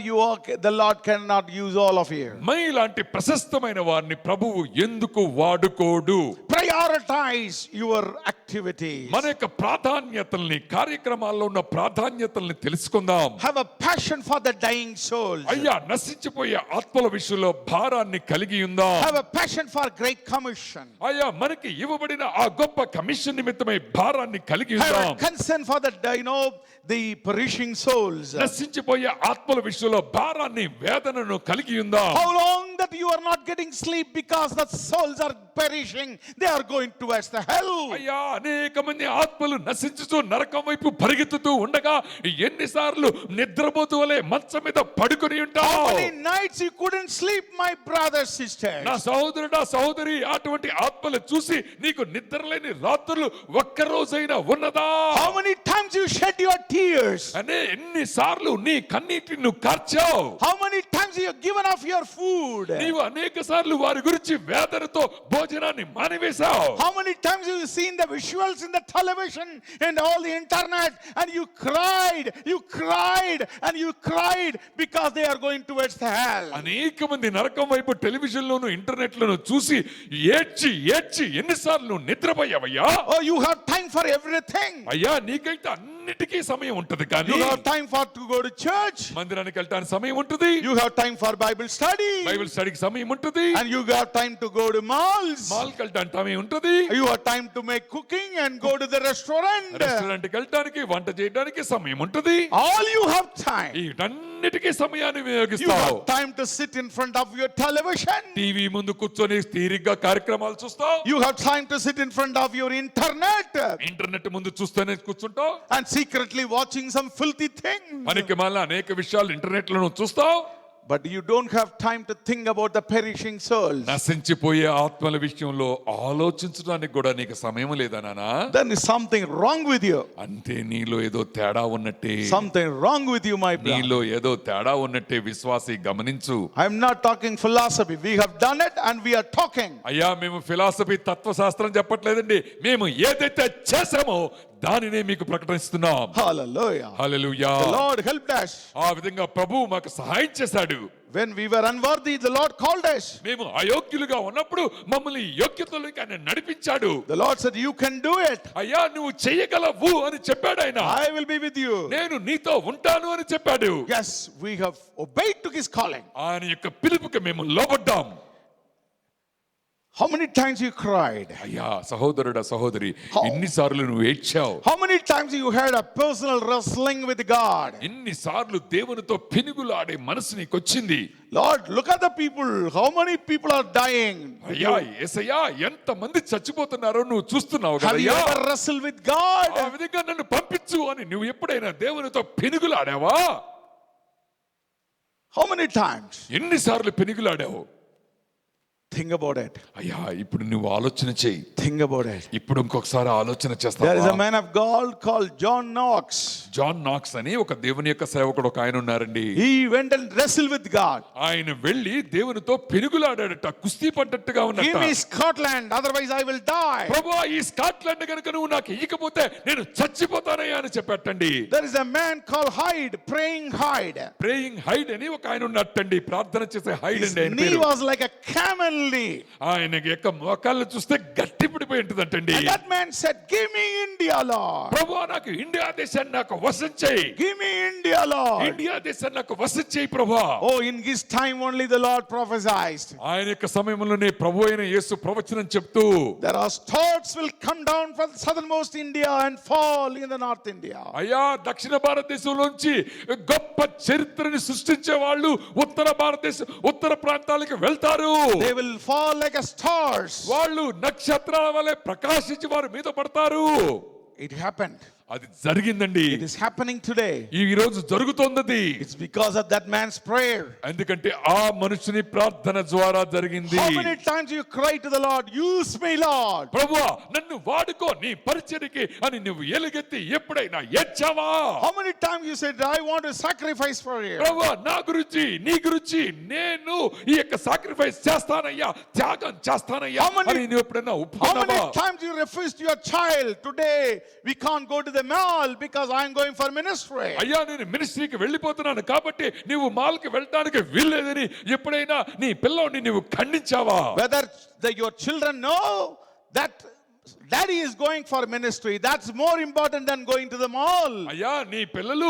the Lord cannot use all of you? మైలాంటి ప్రశస్తమైన వారిని ప్రభువు ఎందుకు వాడుకోడు? Prioritize your activity. మన యొక్క ప్రాధాన్యతల్ని, కార్యక్రమాల్లో ఉన్న ప్రాధాన్యతల్ని తెలుసుకుందాం. Have a passion for the dying souls. అయ్యా నశించిపోయే ఆత్మల విషయంలో భారాన్ని కలిగి ఉందాం. Have a passion for Great Commission. అయ్యా మనకి ఇవ్వబడిన ఆ గొప్ప కమిషన్ నిమిత్తమై భారాన్ని కలిగి Have ఉందాం. a concern for the perishing souls. నశించిపోయే ఆత్మల విషయంలో భారాన్ని, వేదనను కలిగి ఉందాం. How long that you are not getting sleep because the souls are perishing, they are going towards the hell. అయ్యా అనేక మంది ఆత్మలు నశించుతూ నరకం వైపు పరిగెత్తుతూ ఉండగా ఎన్నిసార్లు నిద్రపోతూ వలె మంచం మీద పడుకొని How ఉంటావు? many nights you couldn't sleep, my brother, sister? నా సహోదరుడా సహోదరి, అటువంటి ఆత్మలు చూసి నీకు నిద్రలేని రాత్రులు ఒక్క రోజైనా ఉన్నదా? How many times you shed your tears? ఎన్నిసార్లు నీ కన్నీటిని నువ్వు కార్చావు? How many times you have given off your food? నీవు అనేక సార్లు వారి గురించి వేదనతో భోజనాన్ని మానివేశావు. How many times you have seen the visuals in the television and all the internet, and you cried and you cried because they are going towards the hell? అనేక మంది నరకం వైపు టెలివిజన్ లోను ఇంటర్నెట్ లోను చూసి ఏడ్చి ఎన్నిసార్లు నిద్రపోయావయ్యా? Oh, you have time for everything. అయ్యా నీకైతే అన్నిటికీ సమయం ఉంటది, కానీ You have time to go to church. మందిరానికి వెళ్ళడానికి సమయం ఉంటుంది, You have time for Bible study. Bible స్టడీకి సమయం ఉంటుంది, And you have time to go to malls. మాల్కి వెళ్ళడానికి సమయం ఉంటుంది, You have time to make cooking and go to the restaurant. రెస్టారెంట్కి వెళ్ళడానికి, వంట చేయడానికి సమయం ఉంటుంది. All you have time. వీటన్నిటికీ సమయాన్ని You వినియోగిస్తావు. have time to sit in front of your television. TV ముందు కూర్చొని తీరిగ్గా కార్యక్రమాలు చూస్తావు. You have time to sit in front of your internet internet ముందు చూస్తూనే కూర్చుంటావు. and secretly watching some filthy thing. మనకి మళ్ళీ అనేక విషయాలు ఇంటర్నెట్ లో చూస్తావు. But you don't have time to think about the perishing souls. నశించిపోయే ఆత్మల విషయంలో ఆలోచించడానికి కూడా నీకు సమయం లేదా నానా? Then is something wrong with you. అంటే నీలో ఏదో తేడా ఉన్నట్టే, Something wrong with you, my brother. నీలో ఏదో తేడా ఉన్నట్టే విశ్వాసి గమనించు. I'm not talking philosophy. We have done it and we are talking. అయ్యా మేము ఫిలాసఫీ తత్వశాస్త్రం చెప్పట్లేదండి, మేము ఏదైతే చేసామో దానినే మీకు ప్రకటిస్తున్నాం. Hallelujah. Hallelujah. The Lord helped us. ఆ విధంగా ప్రభువు మాకు సహాయం చేశాడు. When we were unworthy, the Lord called us. మేము అయోగ్యులుగా ఉన్నప్పుడు మమ్మల్ని యోగ్యతలోకి ఆయన నడిపించాడు. The Lord said, you can do it. అయ్యా నువ్వు చేయగలవు అని చెప్పాడు ఆయన. I will be with you. నేను నీతో ఉంటాను అని చెప్పాడు. Yes, we have obeyed to his calling. ఆయన యొక్క పిలుపుకి మేము లోబడ్డాం. How many times you cried? అయ్యా సహోదరుడా సహోదరి, How? ఎన్నిసార్లు నువ్వు ఏడ్చావు? How many times you had a personal wrestling with God? ఎన్నిసార్లు దేవునితో పెనుగులాడే మనసు నీకు వచ్చింది? Lord, look at the people. How many people are dying? అయ్యా యేసయ్యా ఎంత మంది చచ్చిపోతున్నారో నువ్వు చూస్తున్నావు Have you కదయ్యా. ever wrestled with God? ఆ విధంగా నన్ను పంపించు అని నువ్వు ఎప్పుడైనా దేవునితో పెనుగులాడావా? How many times? ఎన్నిసార్లు పెనుగులాడావు? Think about it. అయ్యా ఇప్పుడు నువ్వు ఆలోచన చేయి. Think about it. ఇప్పుడు ఇంకొకసారి ఆలోచన There is a చేస్తావా? man of God called John Knox. John Knox అని ఒక దేవుని యొక్క సేవకుడు ఒక ఆయన ఉన్నారండి. He went and wrestled with God. ఆయన వెళ్ళి దేవునితో పెనుగులాడాడట, కుస్తీ పడ్డట్టుగా Give ఉన్నట్ట. me Scotland, otherwise I will die. ప్రభువా ఈ స్కాట్లాండ్ కనుక నువ్వు నాకు ఇయ్యకపోతే నేను చచ్చిపోతానయ్యా అని చెప్పాటండి. There is a man called Hyde, praying Hyde. Praying hide అని ఒక ఆయన ఉన్నట్టండి, ప్రార్థన చేసే హైడ్ His అండి ఆయన knee పేరు. was like a camel knee. ఆయన యొక్క మోకాళ్ళు చూస్తే గట్టి పడిపోయి ఉంటుందంటండి. And that man said, give me India, Lord. ప్రభువా నాకు ఇండియా దేశాన్ని నాకు వశం చేయి. Give me India, Lord. India దేశాన్ని నాకు వశం చేయి ప్రభువా. Oh, in his time only the Lord prophesied. ఆయన యొక్క సమయంలోనే ప్రభు అయిన యేసు ప్రవచనం చెప్తూ There are stars will come down from southernmost India and fall in the north India. అయ్యా దక్షిణ భారతదేశంలోంచి గొప్ప చరిత్రని సృష్టించే వాళ్ళు ఉత్తర ప్రాంతాలకు వెళ్తారు. They will fall like a stars. వాళ్ళు నక్షత్రాల వలె ప్రకాశించి వారి మీద పడతారు. It happened. అది జరిగిందండి. It is happening today. ఈ రోజు జరుగుతోంది. It's because of that man's prayer. ఎందుకంటే ఆ మనుషుని ప్రార్థన ద్వారా జరిగింది. How many times you cry to the Lord, use me, Lord. ప్రభువా నన్ను వాడుకో నీ పరిచర్యకి అని నువ్వు ఎలుగెత్తి ఎప్పుడైనా ఏడ్చావా? How many times you said, I want to sacrifice for you. ప్రభువా నా గురించి నీ గురించి నేను ఈ యొక్క సాక్రిఫైస్ చేస్తానయ్యా, త్యాగం చేస్తానయ్యా అని నువ్వు ఎప్పుడైనా How ఒప్పుకున్నావా? many times you refused your child? Today we can't go to the mall because I'm going for ministry. అయ్యా నేను మినిస్ట్రీకి వెళ్ళిపోతున్నాను కాబట్టి నీవు మాల్కి వెళ్ళడానికి వీల్లేదని ఎప్పుడైనా నీ పిల్లోని నీవు ఖండించావా? Whether your children know that daddy is going for ministry, that's more important than going to the mall. అయ్యా నీ పిల్లలు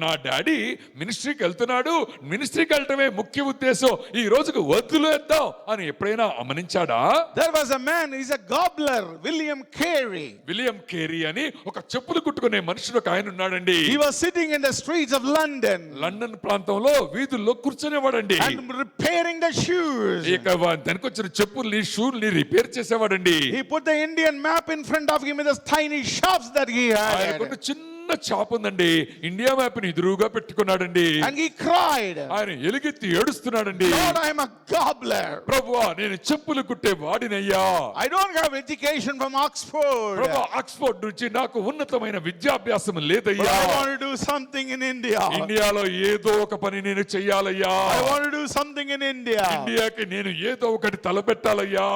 నా డాడీ మినిస్ట్రీకి వెళ్తున్నాడు, మినిస్ట్రీకి వెళ్ళటమే ముఖ్య ఉద్దేశం, ఈ రోజుకు వదిలేద్దాం అని ఎప్పుడైనా అమనించాడా? There was a man, he's a gobbler, William Carey. William Carey అని ఒక చెప్పులు కుట్టుకునే మనుషుడు ఒక ఆయన ఉన్నాడండి. He was sitting in the streets of London London ప్రాంతంలో వీధుల్లో కూర్చునేవాడండి. and repairing the shoes. ఇక దానికి వచ్చిన చెప్పుల్ని షూల్ని repair చేసేవాడండి. He put the Indian map in front of him in the tiny shops that he ఆయనకున్న had. చిన్న చాప్ ఉందండి, ఇండియా మ్యాప్ ని ఎదురుగా పెట్టుకున్నాడండి. And he cried, ఆయన ఎలుగెత్తి ఏడుస్తున్నాడండి. Lord, I am a gobbler. ప్రభువా నేను చెప్పులు కుట్టే వాడినయ్యా. I don't have education from Oxford. ప్రభువా ఆక్స్ఫోర్డ్ నుంచి నాకు ఉన్నతమైన విద్యాభ్యాసం But లేదయ్యా. I want to do something in India. ఇండియాలో ఏదో ఒక పని నేను చెయ్యాలయ్యా. I want to do something in India. ఇండియాకి నేను ఏదో ఒకటి తలపెట్టాలయ్యా.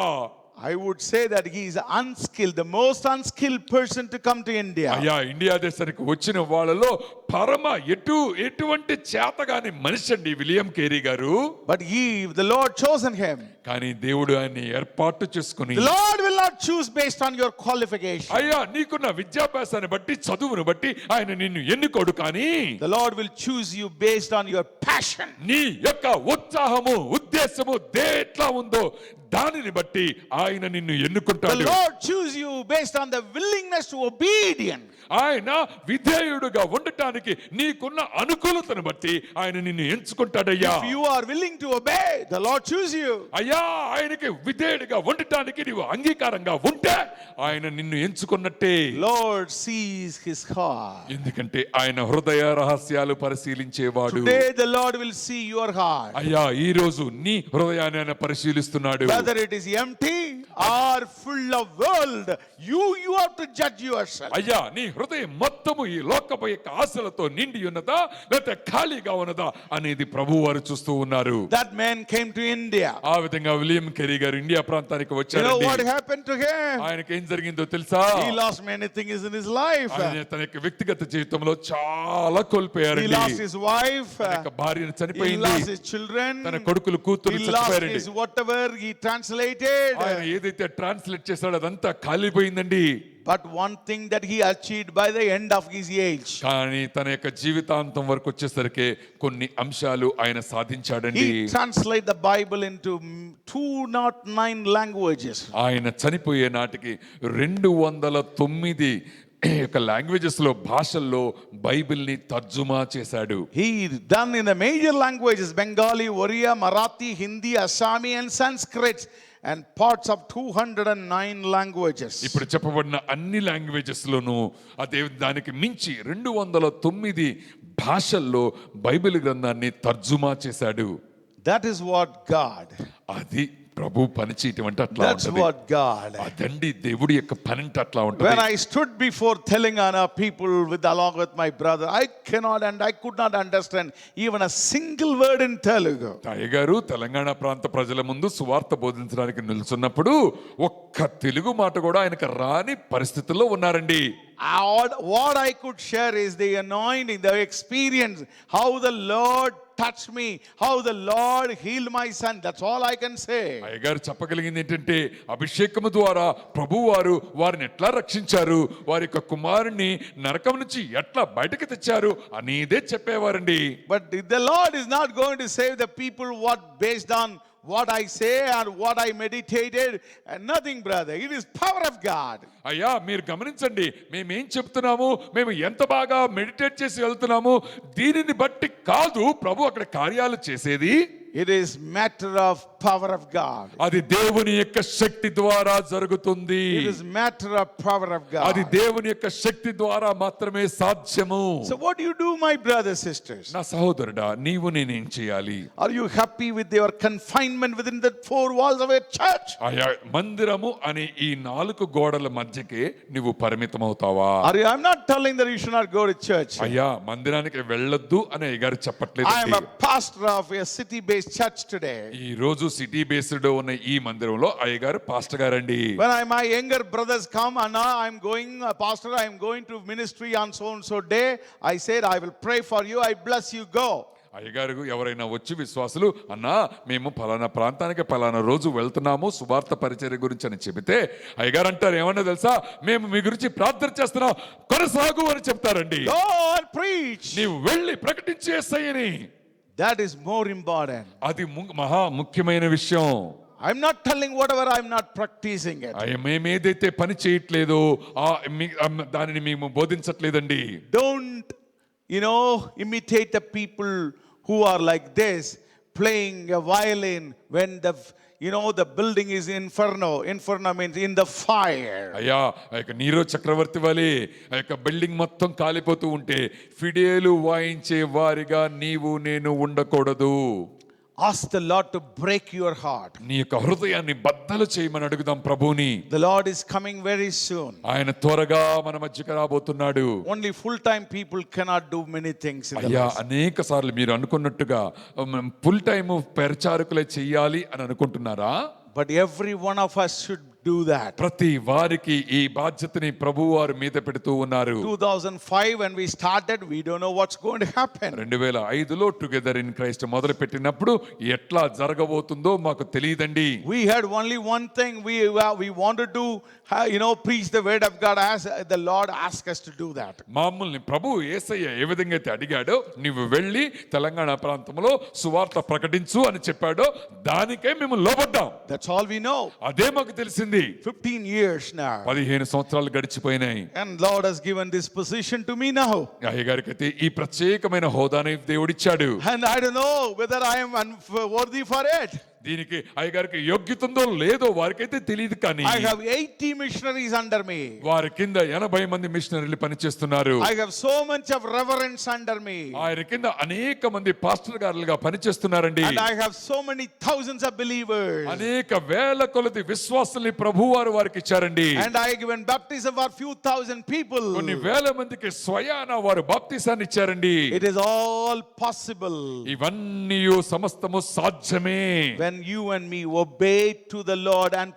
I would say that he is unskilled, the most unskilled person to come to India. అయ్యా ఇండియా దేశానికి వచ్చిన వాళ్ళలో పరమ ఎటువంటి చేతగాని మనిషి అండి విలియం కేరీ గారు. But the Lord chosen him. కానీ దేవుడు ఆయన్ని ఏర్పాటు చేసుకుని, The Lord will not choose based on your qualification. అయ్యా నీకున్న విద్యాభ్యాసాన్ని బట్టి చదువును బట్టి ఆయన నిన్ను ఎన్నుకోడు, కానీ The Lord will choose you based on your passion. నీ యొక్క ఉత్సాహము ఉద్దేశము దేట్లా ఉందో దానిని బట్టి ఆయన నిన్ను The ఎన్నుకుంటాడు. Lord choose you based on the willingness to obedient. ఆయన విధేయుడుగా ఉండటానికి నీకున్న అనుకూలతను బట్టి ఆయన నిన్ను ఎంచుకుంటాడయ్యా. If you are willing to obey, the Lord choose you. అయ్యా ఆయనకి విధేయుడిగా ఉండటానికి నీవు అంగీకారంగా ఉంటే ఆయన నిన్ను ఎంచుకున్నట్టే. Lord sees his heart. ఎందుకంటే ఆయన హృదయ రహస్యాలు పరిశీలించేవాడు. Today the Lord will see your heart. అయ్యా ఈ రోజు నీ హృదయాన్ని ఆయన పరిశీలిస్తున్నాడు. Whether it is empty are full of world. You have to judge yourself. అయ్యా నీ హృదయం మొత్తము ఈ లోకపు యొక్క ఆశలతో నిండి ఉన్నదా లేకపోతే ఖాళీగా ఉన్నదా అనేది ప్రభు వారు చూస్తూ ఉన్నారు. That man came to India. ఆ విధంగా విలియం కెరీ గారు ఇండియా ప్రాంతానికి You know వచ్చారండి. what happened to him? ఆయనకి ఏం జరిగిందో తెలుసా? He lost many things in his life. ఆయన తన యొక్క వ్యక్తిగత జీవితంలో చాలా He కోల్పోయారండి. lost his wife. తన యొక్క భార్యను He చనిపోయింది. lost his children. తన కొడుకులు కూతురు He lost చనిపోయారండి. his whatever he translated. ఆయన ఏదైతే ట్రాన్స్లేట్ చేశాడో అదంతా కాలిపోయిందండి. But one thing that he achieved by the end of his age. కానీ తన యొక్క జీవితాంతం వరకు వచ్చేసరికి కొన్ని అంశాలు ఆయన సాధించాడండి. He translated the Bible into 209 languages. ఆయన చనిపోయే నాటికి 209 యొక్క లాంగ్వేజెస్ లో భాషల్లో బైబిల్ ని తర్జుమా చేశాడు. He done in the major languages: Bengali, Oriya, Marathi, Hindi, Assami and Sanskrit, and parts of 209 languages. ఇప్పుడు చెప్పబడిన అన్ని లాంగ్వేజెస్ లోనూ అదే దానికి మించి 209 భాషల్లో బైబిల్ గ్రంథాన్ని తర్జుమా చేశాడు. That is what God. అది ప్రభు పని చేయటం అంటే అట్లా That's ఉంటది. what God. అదండి దేవుడి యొక్క పని అంటే అట్లా When ఉంటది. I stood before Telangana people along with my brother, I could not understand even a single word in Telugu. అయ్యగారు తెలంగాణ ప్రాంత ప్రజల ముందు సువార్త బోధించడానికి నిల్చున్నప్పుడు ఒక్క తెలుగు మాట కూడా ఆయనకు రాని పరిస్థితుల్లో ఉన్నారండి. What I could share is the anointing, the experience, how the Lord touched me, how the Lord healed my son. That's all I can say. అయ్యగారు చెప్పగలిగింది ఏంటంటే అభిషేకము ద్వారా ప్రభువారు వారిని ఎట్లా రక్షించారు, వారి యొక్క కుమారుని నరకం నుంచి ఎట్లా బయటకు తెచ్చారు అనేదే చెప్పేవారండి. But the Lord is not going to save the people based on what I say or what I meditated, and nothing, brother. It is power of God. అయ్యా మీరు గమనించండి, మేమేం చెప్తున్నాము, మేము ఎంత బాగా మెడిటేట్ చేసి వెళ్తున్నాము దీనిని బట్టి కాదు ప్రభు అక్కడ కార్యాలు చేసేది. It is matter of power of God. అది దేవుని యొక్క శక్తి ద్వారా జరుగుతుంది. It is matter of power of God. అది దేవుని యొక్క శక్తి ద్వారా మాత్రమే సాధ్యము. So what do you do, my brothers, sisters? నా సహోదరుడా, నీవు నేనేం చేయాలి? Are you happy with your confinement within the four walls of a church? అయ్యా మందిరము అనే ఈ 4 గోడల మధ్యకే నువ్వు పరిమితమవుతావా? I'm not telling that you should not go to church. అయ్యా మందిరానికి వెళ్ళొద్దు అని అయ్యగారు చెప్పట్లేదు. I am a pastor of a city-based church today. ఈ రోజు సిటీ బేస్డ్ ఉన్న ఈ మందిరంలో అయ్యగారు పాస్టర్ గారండి. When my younger brothers come, Anna, I'm going, pastor, I'm going to ministry on so and so day. I said, I will pray for you. I bless you. Go. అయ్యగారు ఎవరైనా వచ్చి విశ్వాసులు అన్నా మేము ఫలానా ప్రాంతానికి ఫలానా రోజు వెళ్తున్నాము సువార్త పరిచర్య గురించి అని చెబితే అయ్యగారు అంటారు ఏమన్నా తెలుసా, మేము మీ గురించి ప్రార్థన చేస్తున్నాం కొనసాగు అని చెప్తారండి. Go and preach. నీవు వెళ్ళి ప్రకటించేసయ్యని. That is more important. అది మహా ముఖ్యమైన విషయం. I'm not telling whatever I'm not practicing it. మేమేదైతే పని చేయట్లేదో దానిని మేము బోధించట్లేదండి. Don't, imitate the people who are like this, playing a violin when the building is inferno. Inferno means in the fire. అయ్యా ఆ యొక్క నీరో చక్రవర్తి వలె ఆ యొక్క బిల్డింగ్ మొత్తం కాలిపోతూ ఉంటే ఫిడేలు వాయించే వారిగా నీవు నేను ఉండకూడదు. Ask the Lord to break your heart. నీ యొక్క హృదయాన్ని బద్దలు చేయమని అడుగుదాం ప్రభుని. The Lord is coming very soon. ఆయన త్వరగా మన మధ్యకి రాబోతున్నాడు. Only full-time people cannot do many things in the అయ్యా life. అనేక సార్లు మీరు అనుకున్నట్టుగా ఫుల్ టైం పరిచారకులే చెయ్యాలి అని అనుకుంటున్నారా? But every one of us should do that. ప్రతి వారికి ఈ బాధ్యతని ప్రభువు వారి మీద పెడుతూ ఉన్నారు. 2005 when we started, we don't know what's going to happen. 2005లో టుగెదర్ ఇన్ క్రైస్ట్ మొదలు పెట్టినప్పుడు ఎట్లా జరగబోతుందో మాకు తెలియదండి. We had only one thing. We wanted to preach the word of God as the Lord asked us to do that. మామూల్ని ప్రభు యేసయ్య ఏ విధంగా అయితే అడిగాడో నువ్వు వెళ్ళి తెలంగాణ ప్రాంతంలో సువార్త ప్రకటించు అని చెప్పాడో దానికే మేము లోబడ్డాం. That's all we know. అదే మాకు తెలిసింది. 15 years now. 15 సంవత్సరాలు గడిచిపోయినాయి. And Lord has given this position to me now. అయ్యగారికి అయితే ఈ ప్రత్యేకమైన హోదాని దేవుడిచ్చాడు. And I don't know whether I am worthy for it. దీనికి అయ్యగారికి యోగ్యత ఉందో లేదో వారికైతే తెలియదు, కానీ I have 80 missionaries under me. వారి కింద 80 మంది మిషనరీలు పనిచేస్తున్నారు. I have so much of reverence under me. ఆయన కింద అనేక మంది pastor గారులుగా పనిచేస్తున్నారండి. And I have so many thousands of believers. అనేక వేల కొలది విశ్వాసుల్ని ప్రభువారు వారికి ఇచ్చారండి. And I given baptism for few thousand people. కొన్ని వేల మందికి స్వయాన వారు బాప్తిసాన్ని ఇచ్చారండి. It is all possible ఇవన్నీ సమస్తము సాధ్యమే when you and me obey to the Lord and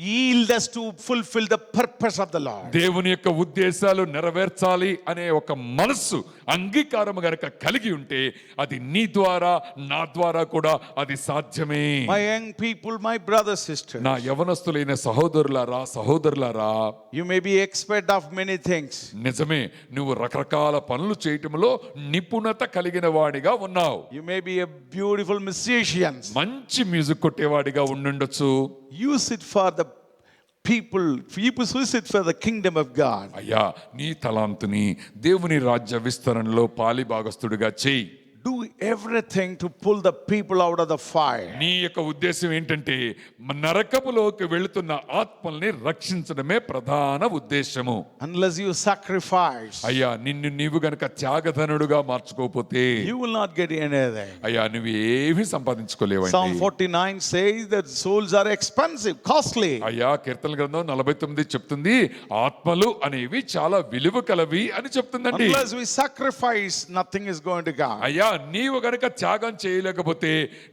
yield us to fulfill the purpose of the Lord. దేవుని యొక్క ఉద్దేశాలు నెరవేర్చాలి అనే ఒక మనస్సు అంగీకారం గనుక కలిగి ఉంటే అది నీ ద్వారా నా ద్వారా కూడా అది సాధ్యమే. My young people, my brothers, sisters, నా యవనస్తులైన సహోదరులారా, you may be expert of many things. నిజమే, నువ్వు రకరకాల పనులు చేయటంలో నిపుణత కలిగిన వాడిగా ఉన్నావు. You may be a beautiful musician. మంచి మ్యూజిక్ కొట్టేవాడిగా ఉండుండొచ్చు. Use it for the people use it for the kingdom of God. అయ్యా, నీ తలాంతుని దేవుని రాజ్య విస్తరణలో పాలి భాగస్తుడిగా చెయ్యి. Do everything to pull the people out of the fire. నీ యొక్క ఉద్దేశం ఏంటంటే నరకములోకి వెళుతున్న ఆత్మల్ని రక్షించడమే ప్రధాన ఉద్దేశము. Unless you sacrifice, అయ్యా, నిన్ను నీవు గనక త్యాగధనుడుగా మార్చుకోకపోతే you will not get anything. అయ్యా, నువ్వు ఏమీ సంపాదించుకోలేవండి. Psalm 49 says that souls are expensive, costly. అయ్యా, కీర్తన గ్రంథం 49 చెప్తుంది ఆత్మలు అనేవి చాలా విలువ కలవి అని చెప్తుందండి. Unless we sacrifice, nothing is going to come. అయ్యా, నీవు గనక త్యాగం చేయలేకపోతే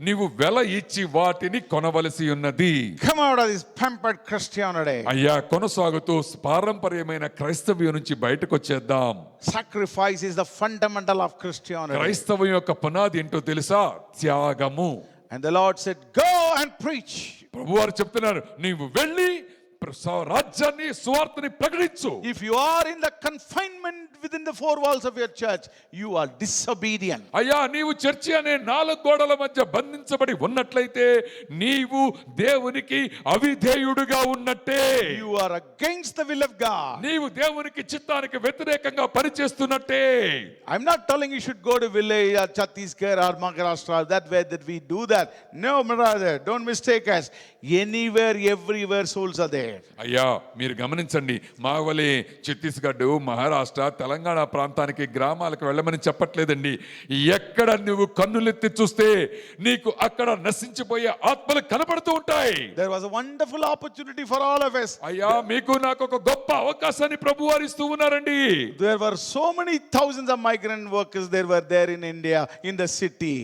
నీవు వెల ఇచ్చి వాటిని కొనవలసి ఉన్నది. Come out of this pampered Christianity. అయ్యా, కొనసాగుతూ పారంపర్యమైన క్రైస్తవ్యం నుంచి బయటకు వచ్చేద్దాం. Sacrifice is the fundamental of Christianity. క్రైస్తవం యొక్క పునాది ఏంటో తెలుసా? త్యాగము. And the Lord said, go and preach. ప్రభువారు చెప్తున్నారు, నీవు వెళ్ళి రాజ్యాన్ని సువార్తని ప్రకటించు. If you are in the confinement within the four walls of your church, you are disobedient. అయ్యా, నీవు చర్చి అనే 4 గోడల మధ్య బంధించబడి ఉన్నట్లయితే నీవు దేవునికి అవిధేయుడుగా ఉన్నట్టే. You are against the will of God. నీవు దేవునికి చిత్తానికి వ్యతిరేకంగా పనిచేస్తున్నట్టే. I'm not telling you should go to village or Chhattisgarh or Maharashtra, that way that we do that. No, brother, don't mistake us. Anywhere, everywhere souls are there. అయ్యా, మీరు గమనించండి, మా వలే ఛత్తీస్గఢ్, మహారాష్ట్ర, తెలంగాణ ప్రాంతానికి గ్రామాలకు వెళ్ళమని చెప్పట్లేదండి. ఎక్కడ నువ్వు కన్నులెత్తి చూస్తే నీకు అక్కడ నశించిపోయే ఆత్మలు కనబడుతూ ఉంటాయి. There was a wonderful opportunity for all of us. అయ్యా, మీకు నాకు ఒక గొప్ప అవకాశాన్ని ప్రభువారు ఇస్తూ ఉన్నారండి. There were so many thousands of migrant workers there in India, in the city.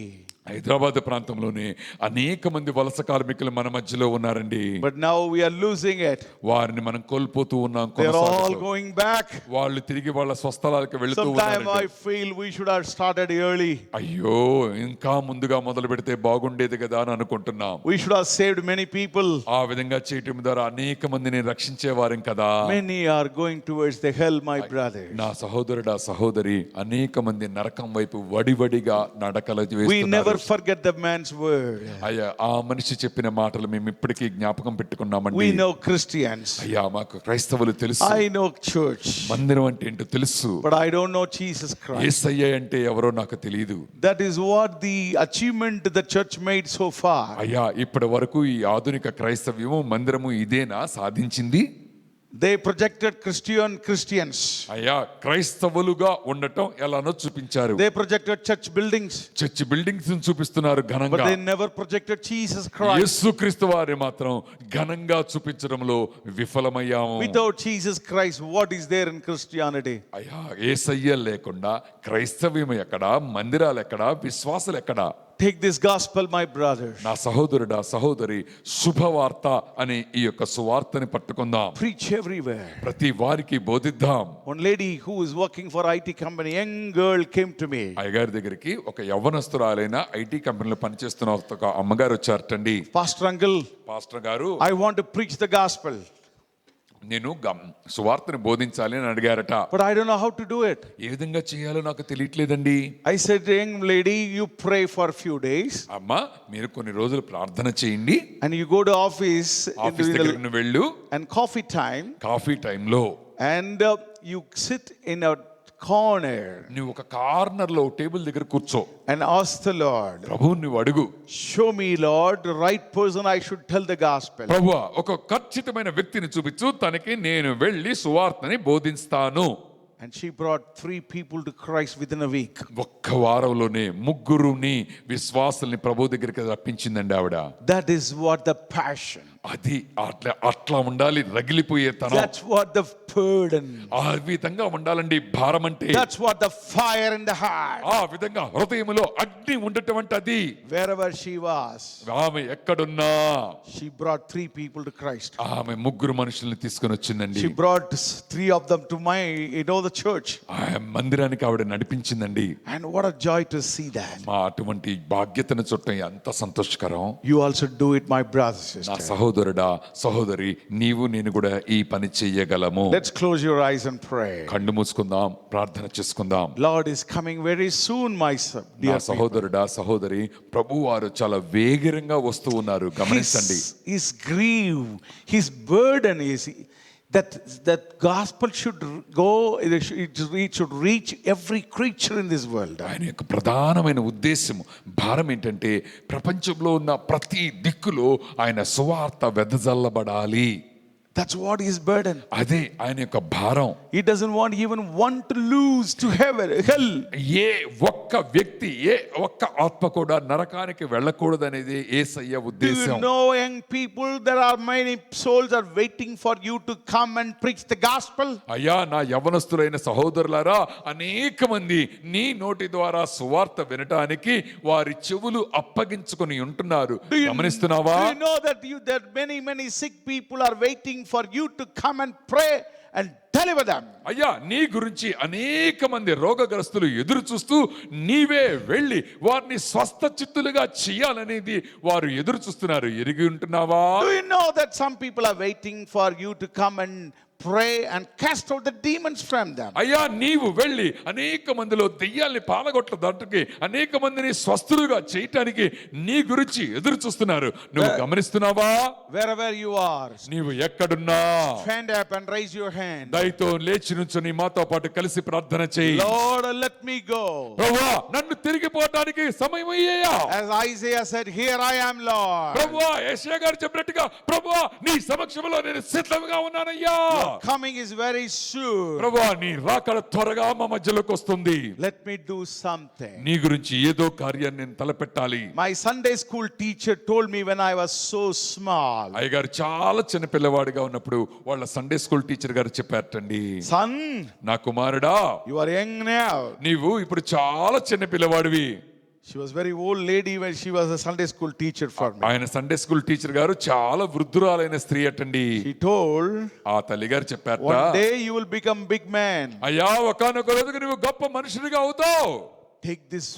Hyderabad ప్రాంతంలోనే అనేక మంది వలస కార్మికులు మన మధ్యలో ఉన్నారండి. But now we are losing it. వారిని మనం కోల్పోతూ ఉన్నాం. They are all going back. వాళ్ళు తిరిగి వాళ్ళ స్వస్థలాలకు వెళుతూ Sometime I ఉన్నారు. feel we should have started early. అయ్యో, ఇంకా ముందుగా మొదలు పెడితే బాగుండేది కదా అని అనుకుంటున్నాం. We should have saved many people. ఆ విధంగా చేయటం ద్వారా అనేక మందిని రక్షించేవారం కదా. Many are going towards the hell, my brother. నా సహోదరుడా, సహోదరి, అనేక మంది నరకం వైపు వడివడిగా నడకలు We వేస్తున్నారు. never forget the man's word. అయ్యా, ఆ మనిషి చెప్పిన మాటలు మేము ఇప్పటికీ జ్ఞాపకం పెట్టుకున్నామండి. We know Christians. అయ్యా, మాకు క్రైస్తవులు తెలుసు, I know church. మందిరం అంటే ఏంటో తెలుసు, But I don't know Jesus Christ. యేసయ్య అంటే ఎవరో నాకు తెలియదు. That is what the achievement the church made so far. అయ్యా, ఇప్పటి వరకు ఈ ఆధునిక క్రైస్తవ్యము మందిరము ఇదేనా సాధించింది? They projected Christians. అయ్యా, క్రైస్తవులుగా ఉండటం ఎలానో చూపించారు. They projected church buildings. Church buildings చూపిస్తున్నారు But ఘనంగా. they never projected Jesus Christ. యేసుక్రీస్తు వారిని మాత్రం ఘనంగా చూపించడంలో విఫలమయ్యాము. Without Jesus Christ, what is there in Christianity? అయ్యా, యేసయ్య లేకుండా క్రైస్తవ్యం ఎక్కడా, మందిరాలు ఎక్కడా, విశ్వాసాలు ఎక్కడా? Take this gospel, my brothers. నా సహోదరుడా, సహోదరి, శుభవార్త అనే ఈ యొక్క సువార్తని పట్టుకుందాం. Preach everywhere. ప్రతి వారికి బోధిద్దాం. One lady who is working for IT company, young girl, came to me. అయ్యగారి దగ్గరికి ఒక యవ్వనస్తురాలైన ఐటీ కంపెనీలో పనిచేస్తున్న ఒక అమ్మగారు వచ్చారటండి. Pastor uncle, పాస్టర్ గారు, I want to preach the gospel. నేను సువార్తని బోధించాలి అని అడిగారట. But I don't know how to do it. ఏ విధంగా చేయాలో నాకు తెలియట్లేదండి. I said, young lady, you pray for a few days. అమ్మా, మీరు కొన్ని రోజులు ప్రార్థన చేయండి. And you go to office దగ్గరకు వెళ్ళు. and coffee time. కాఫీ టైంలో And you sit in a corner నువ్వు ఒక కార్నర్ లో టేబుల్ దగ్గర కూర్చో, and ask the Lord, ప్రభువు నువ్వు అడుగు, show me, Lord, the right person I should tell the gospel. ప్రభువా ఒక ఖచ్చితమైన వ్యక్తిని చూపించు, తనకి నేను వెళ్ళి సువార్తని బోధిస్తాను. And she brought 3 people to Christ within a week. ఒక్క వారంలోనే 3 విశ్వాసుల్ని ప్రభు దగ్గరికి రప్పించిందండి ఆవిడ. That is what the passion. అది అట్లా ఉండాలి, రగిలిపోయే తనం. That's what the burden. ఆ విధంగా ఉండాలండి భారం అంటే. That's what the fire in the heart. ఆ విధంగా హృదయములో అగ్ని ఉండటం అంటే అది. Wherever she was, ఆమె ఎక్కడున్నా she brought 3 people to Christ. ఆమె 3 మనుషుల్ని తీసుకొని వచ్చిందండి. She brought 3 of them to the church. ఆ మందిరానికి ఆవిడ నడిపించిందండి. And what a joy to see that. మా అటువంటి భాగ్యతను చూడటం ఎంత సంతోషకరం. You also do it, my brother, నా sister. సహోదరుడా సహోదరి, నీవు నేను కూడా ఈ పని చెయ్యగలము. Let's close your eyes and pray. కళ్ళు మూసుకుందాం, ప్రార్థన చేసుకుందాం. Lord is coming very soon, my son. నా Dear people. సహోదరుడా సహోదరి, ప్రభు వారు చాలా వేగంగా వస్తూ ఉన్నారు, గమనించండి. His grief, his burden is that gospel should go, it should reach every creature in this world. ఆయన యొక్క ప్రధానమైన ఉద్దేశం, భారం ఏంటంటే ప్రపంచంలో ఉన్న ప్రతి దిక్కులో ఆయన సువార్త వెదజల్లబడాలి. That's what his burden. అదే ఆయన యొక్క భారం. He doesn't want even one to lose to hell. ఏ ఒక్క వ్యక్తి, ఏ ఒక్క ఆత్మ కూడా నరకానికి వెళ్ళకూడదనేది యేసయ్య Do ఉద్దేశం. you know, young people, there are many souls are waiting for you to come and preach the gospel? అయ్యా నా యవనస్తులైన సహోదరులారా, అనేక మంది నీ నోటి ద్వారా సువార్త వినటానికి వారి చెవులు అప్పగించుకొని ఉంటున్నారు, గమనిస్తున్నావా? Do you know that many sick people are waiting for you to come and pray and deliver them? అయ్యా నీ గురించి అనేక మంది రోగగ్రస్తులు ఎదురు చూస్తూ నీవే వెళ్ళి వారిని స్వస్థ చిత్తులుగా చేయాలనేది వారు ఎదురు చూస్తున్నారు, ఎరిగి ఉంటున్నావా? Do you know that some people are waiting for you to come and pray and cast out the demons from them? అయ్యా నీవు వెళ్ళి అనేక మందిలో దెయ్యాల్ని పాలగొట్టడానికి, అనేక మందిని స్వస్థులుగా చేయటానికి నీ గురించి ఎదురు చూస్తున్నారు, నువ్వు గమనిస్తున్నావా? Wherever you are, నీవు ఎక్కడున్నా stand up and raise your hand. దయతో లేచి నుంచొని మాతో పాటు కలిసి ప్రార్థన చేయి. Lord, let me go. ప్రభువా నన్ను తిరిగిపోవటానికి సమయం అయ్యాయా? As Isaiah said, here I am, Lord. ప్రభువా యెషయా గారు చెప్పినట్టుగా, ప్రభువా నీ సమక్షంలో నేను సిద్ధంగా ఉన్నానయ్యా. Coming is very soon. ప్రభువా నీ రాకడ త్వరగా మా మధ్యలోకి వస్తుంది. Let me do something. నీ గురించి ఏదో కార్యాన్ని నేను తలపెట్టాలి. My Sunday school teacher told me when I was so small. అయ్యగారు చాలా చిన్న పిల్లవాడిగా ఉన్నప్పుడు వాళ్ళ సండే స్కూల్ టీచర్ గారు చెప్పారటండి, Son, నా కుమారుడా you are young now. నీవు ఇప్పుడు చాలా చిన్న పిల్లవాడివి. She was very old lady when she was a Sunday school teacher for me. ఆయన సండే స్కూల్ టీచర్ గారు చాలా వృద్ధురాలైన స్త్రీ అటండి. She told, ఆ తల్లి గారు చెప్పారట, one day you will become big man. అయ్యా ఒకానొక రోజుకి నువ్వు గొప్ప మనుషుడిగా అవుతావు. Take this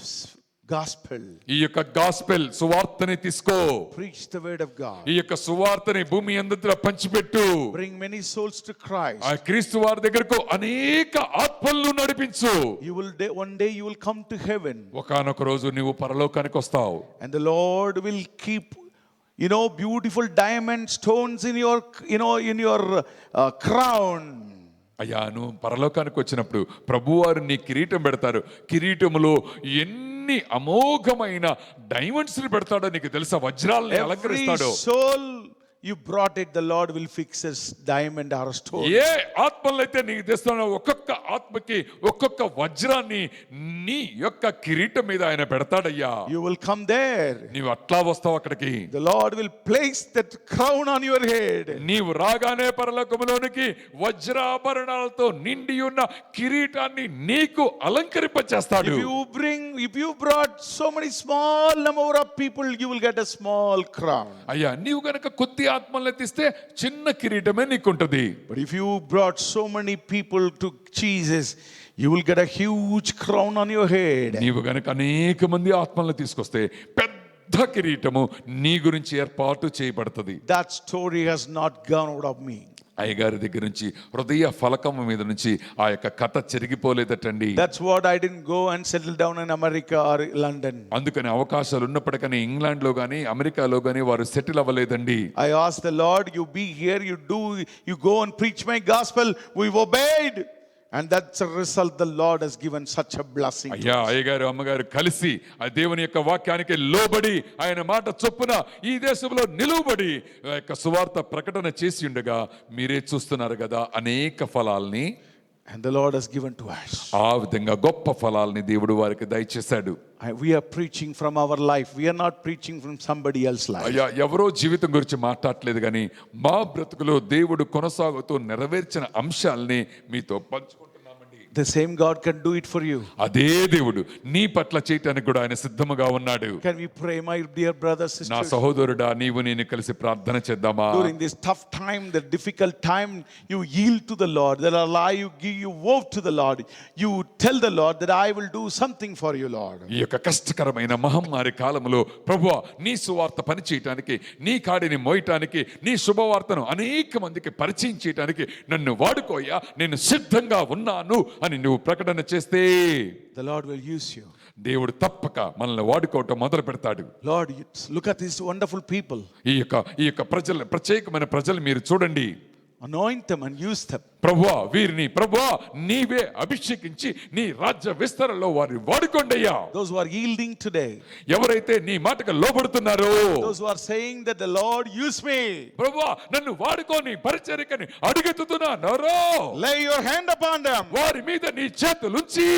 gospel. ఈ యొక్క గాస్పెల్ సువార్తని తీసుకో. Preach the word of God. ఈ యొక్క సువార్తని భూమి అంతటా పంచిపెట్టు. Bring many souls to Christ. ఆ క్రీస్తు వారి దగ్గరకు అనేక ఆత్మలను నడిపించు. One day you will come to heaven. ఒకానొక రోజు నువ్వు పరలోకానికి వస్తావు. And the Lord will keep, beautiful diamond stones in your crown. అయ్యా నువ్వు పరలోకానికి వచ్చినప్పుడు ప్రభువారు నీ కిరీటం పెడతారు. కిరీటములో ఎన్ని అమోఘమైన డైమండ్స్ పెడతాడో నీకు తెలుసా? వజ్రాలని Every అలంకరిస్తాడు. soul you brought it, the Lord will fix a diamond or a stone. ఏ ఆత్మలైతే నీకు తెస్తాడో ఒక్కొక్క ఆత్మకి ఒక్కొక్క వజ్రాన్ని నీ యొక్క కిరీటం మీద ఆయన పెడతాడయ్యా. You will come there. నీవు అట్లా వస్తావు అక్కడికి. The Lord will place that crown on your head. నీవు రాగానే పరలోకములోనికి వజ్రాభరణాలతో నిండి ఉన్న కిరీటాన్ని నీకు అలంకరింపచేస్తాడు. If you brought so many small number of people, you will get a small crown. అయ్యా నీవు గనక కొద్ది ఆత్మలను తీస్తే చిన్న కిరీటమే నీకుంటది. But if you brought so many people to Jesus, you will get a huge crown on your head. నీవు గనక అనేక మంది ఆత్మలను తీసుకొస్తే పెద్ద కిరీటము నీ గురించి ఏర్పాటు చేయబడుతుంది. That story has not gone out of me. అయ్యగారి దగ్గర నుంచి హృదయ ఫలకం మీద నుంచి ఆ యొక్క కథ చెరిగిపోలేదటండి. That's what I didn't go and settle down in America or London. అందుకని అవకాశాలు ఉన్నప్పటికీ ఇంగ్లాండ్ లో గానీ అమెరికాలో గానీ వారు సెటిల్ అవ్వలేదండి. I asked the Lord, you be here, you go and preach my gospel. We've obeyed. And that's a result the Lord has given such a blessing. to అయ్యా us. అయ్యగారు అమ్మగారు కలిసి ఆ దేవుని యొక్క వాక్యానికి లోబడి ఆయన మాట చొప్పున ఈ దేశంలో నిలువబడి ఆ యొక్క సువార్త ప్రకటన చేసి ఉండగా మీరే చూస్తున్నారు కదా అనేక ఫలాల్ని And the Lord has given to us. ఆ విధంగా గొప్ప ఫలాల్ని దేవుడు వారికి దయచేశాడు. We are preaching from our life. We are not preaching from somebody else's life. అయ్యా ఎవరో జీవితం గురించి మాట్లాడలేదు కానీ మా బ్రతుకులో దేవుడు కొనసాగుతూ నెరవేర్చిన అంశాల్ని మీతో పంచుకుంటున్నామండి. The same God can do it for you. అదే దేవుడు నీ పట్ల చేయటానికి కూడా ఆయన సిద్ధముగా ఉన్నాడు. Can we pray, my dear brothers, నా sisters? సహోదరుడా నీవు నేను కలిసి ప్రార్థన చేద్దామా? During this tough time, the difficult time, you yield to the Lord. That Allah, you give your vote to the Lord. You tell the Lord that I will do something for you, Lord. ఈ యొక్క కష్టకరమైన మహమ్మారి కాలంలో ప్రభువా నీ సువార్త పని చేయటానికి నీ కాడిని మోయటానికి నీ శుభవార్తను అనేక మందికి పరిచయం చేయటానికి నన్ను వాడుకోయ్యా నేను సిద్ధంగా ఉన్నాను అని నువ్వు ప్రకటన చేస్తే The Lord will use you. దేవుడు తప్పక మనల్ని వాడుకోవటం మొదలు పెడతాడు. Lord, look at these wonderful people. ఈ యొక్క ప్రజలు ప్రత్యేకమైన ప్రజలు మీరు చూడండి. Anoint them and use them. ప్రభువా వీరిని ప్రభువా నీవే అభిషేకించి నీ రాజ్య విస్తరణలో వారిని వాడుకోండయ్యా. Those who are yielding today. ఎవరైతే నీ మాటకు లోబడుతున్నారో, Those who are saying that the Lord use me. ప్రభువా నన్ను వాడుకోని పరిచర్యకని అడుగుతున్నారో Lay your hand upon them. వారి మీద నీ చేతులుంచి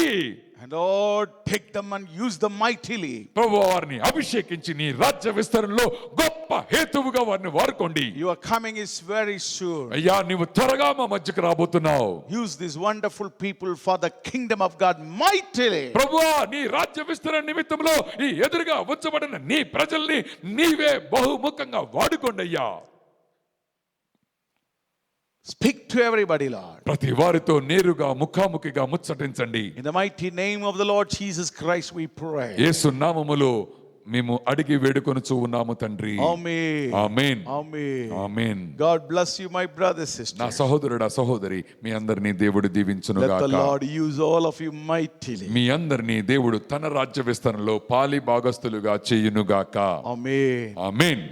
And Lord, take them and use them mightily. ప్రభువా వారిని అభిషేకించి నీ రాజ్య విస్తరణలో గొప్ప హేతువుగా వారిని వాడుకోండి. Your coming is very sure. అయ్యా నీవు త్వరగా మా మధ్యకు రాబోతున్నావు. Use these wonderful people for the kingdom of God mightily. ప్రభువా నీ రాజ్య విస్తరణ నిమిత్తంలో ఈ ఎదురుగా ఉంచబడిన నీ ప్రజల్ని నీవే బహుముఖంగా వాడుకోండి అయ్యా. Speak to everybody, Lord. ప్రతి వారితో నేరుగా ముఖాముఖిగా ముచ్చటించండి. In the mighty name of the Lord Jesus Christ we pray. యేసు నామములో మేము అడిగి వేడుకొనుచు ఉన్నాము తండ్రి. Amen. Amen. Amen. Amen. God bless you, my brothers, నా sisters. సహోదరుడా సహోదరి మీ అందరినీ దేవుడు దీవించును Let the గాక. Lord use all of you mightily. మీ అందరినీ దేవుడు తన రాజ్య విస్తరణలో పాలి భాగస్తులుగా చేయును గాక. Amen. ఆమేన్.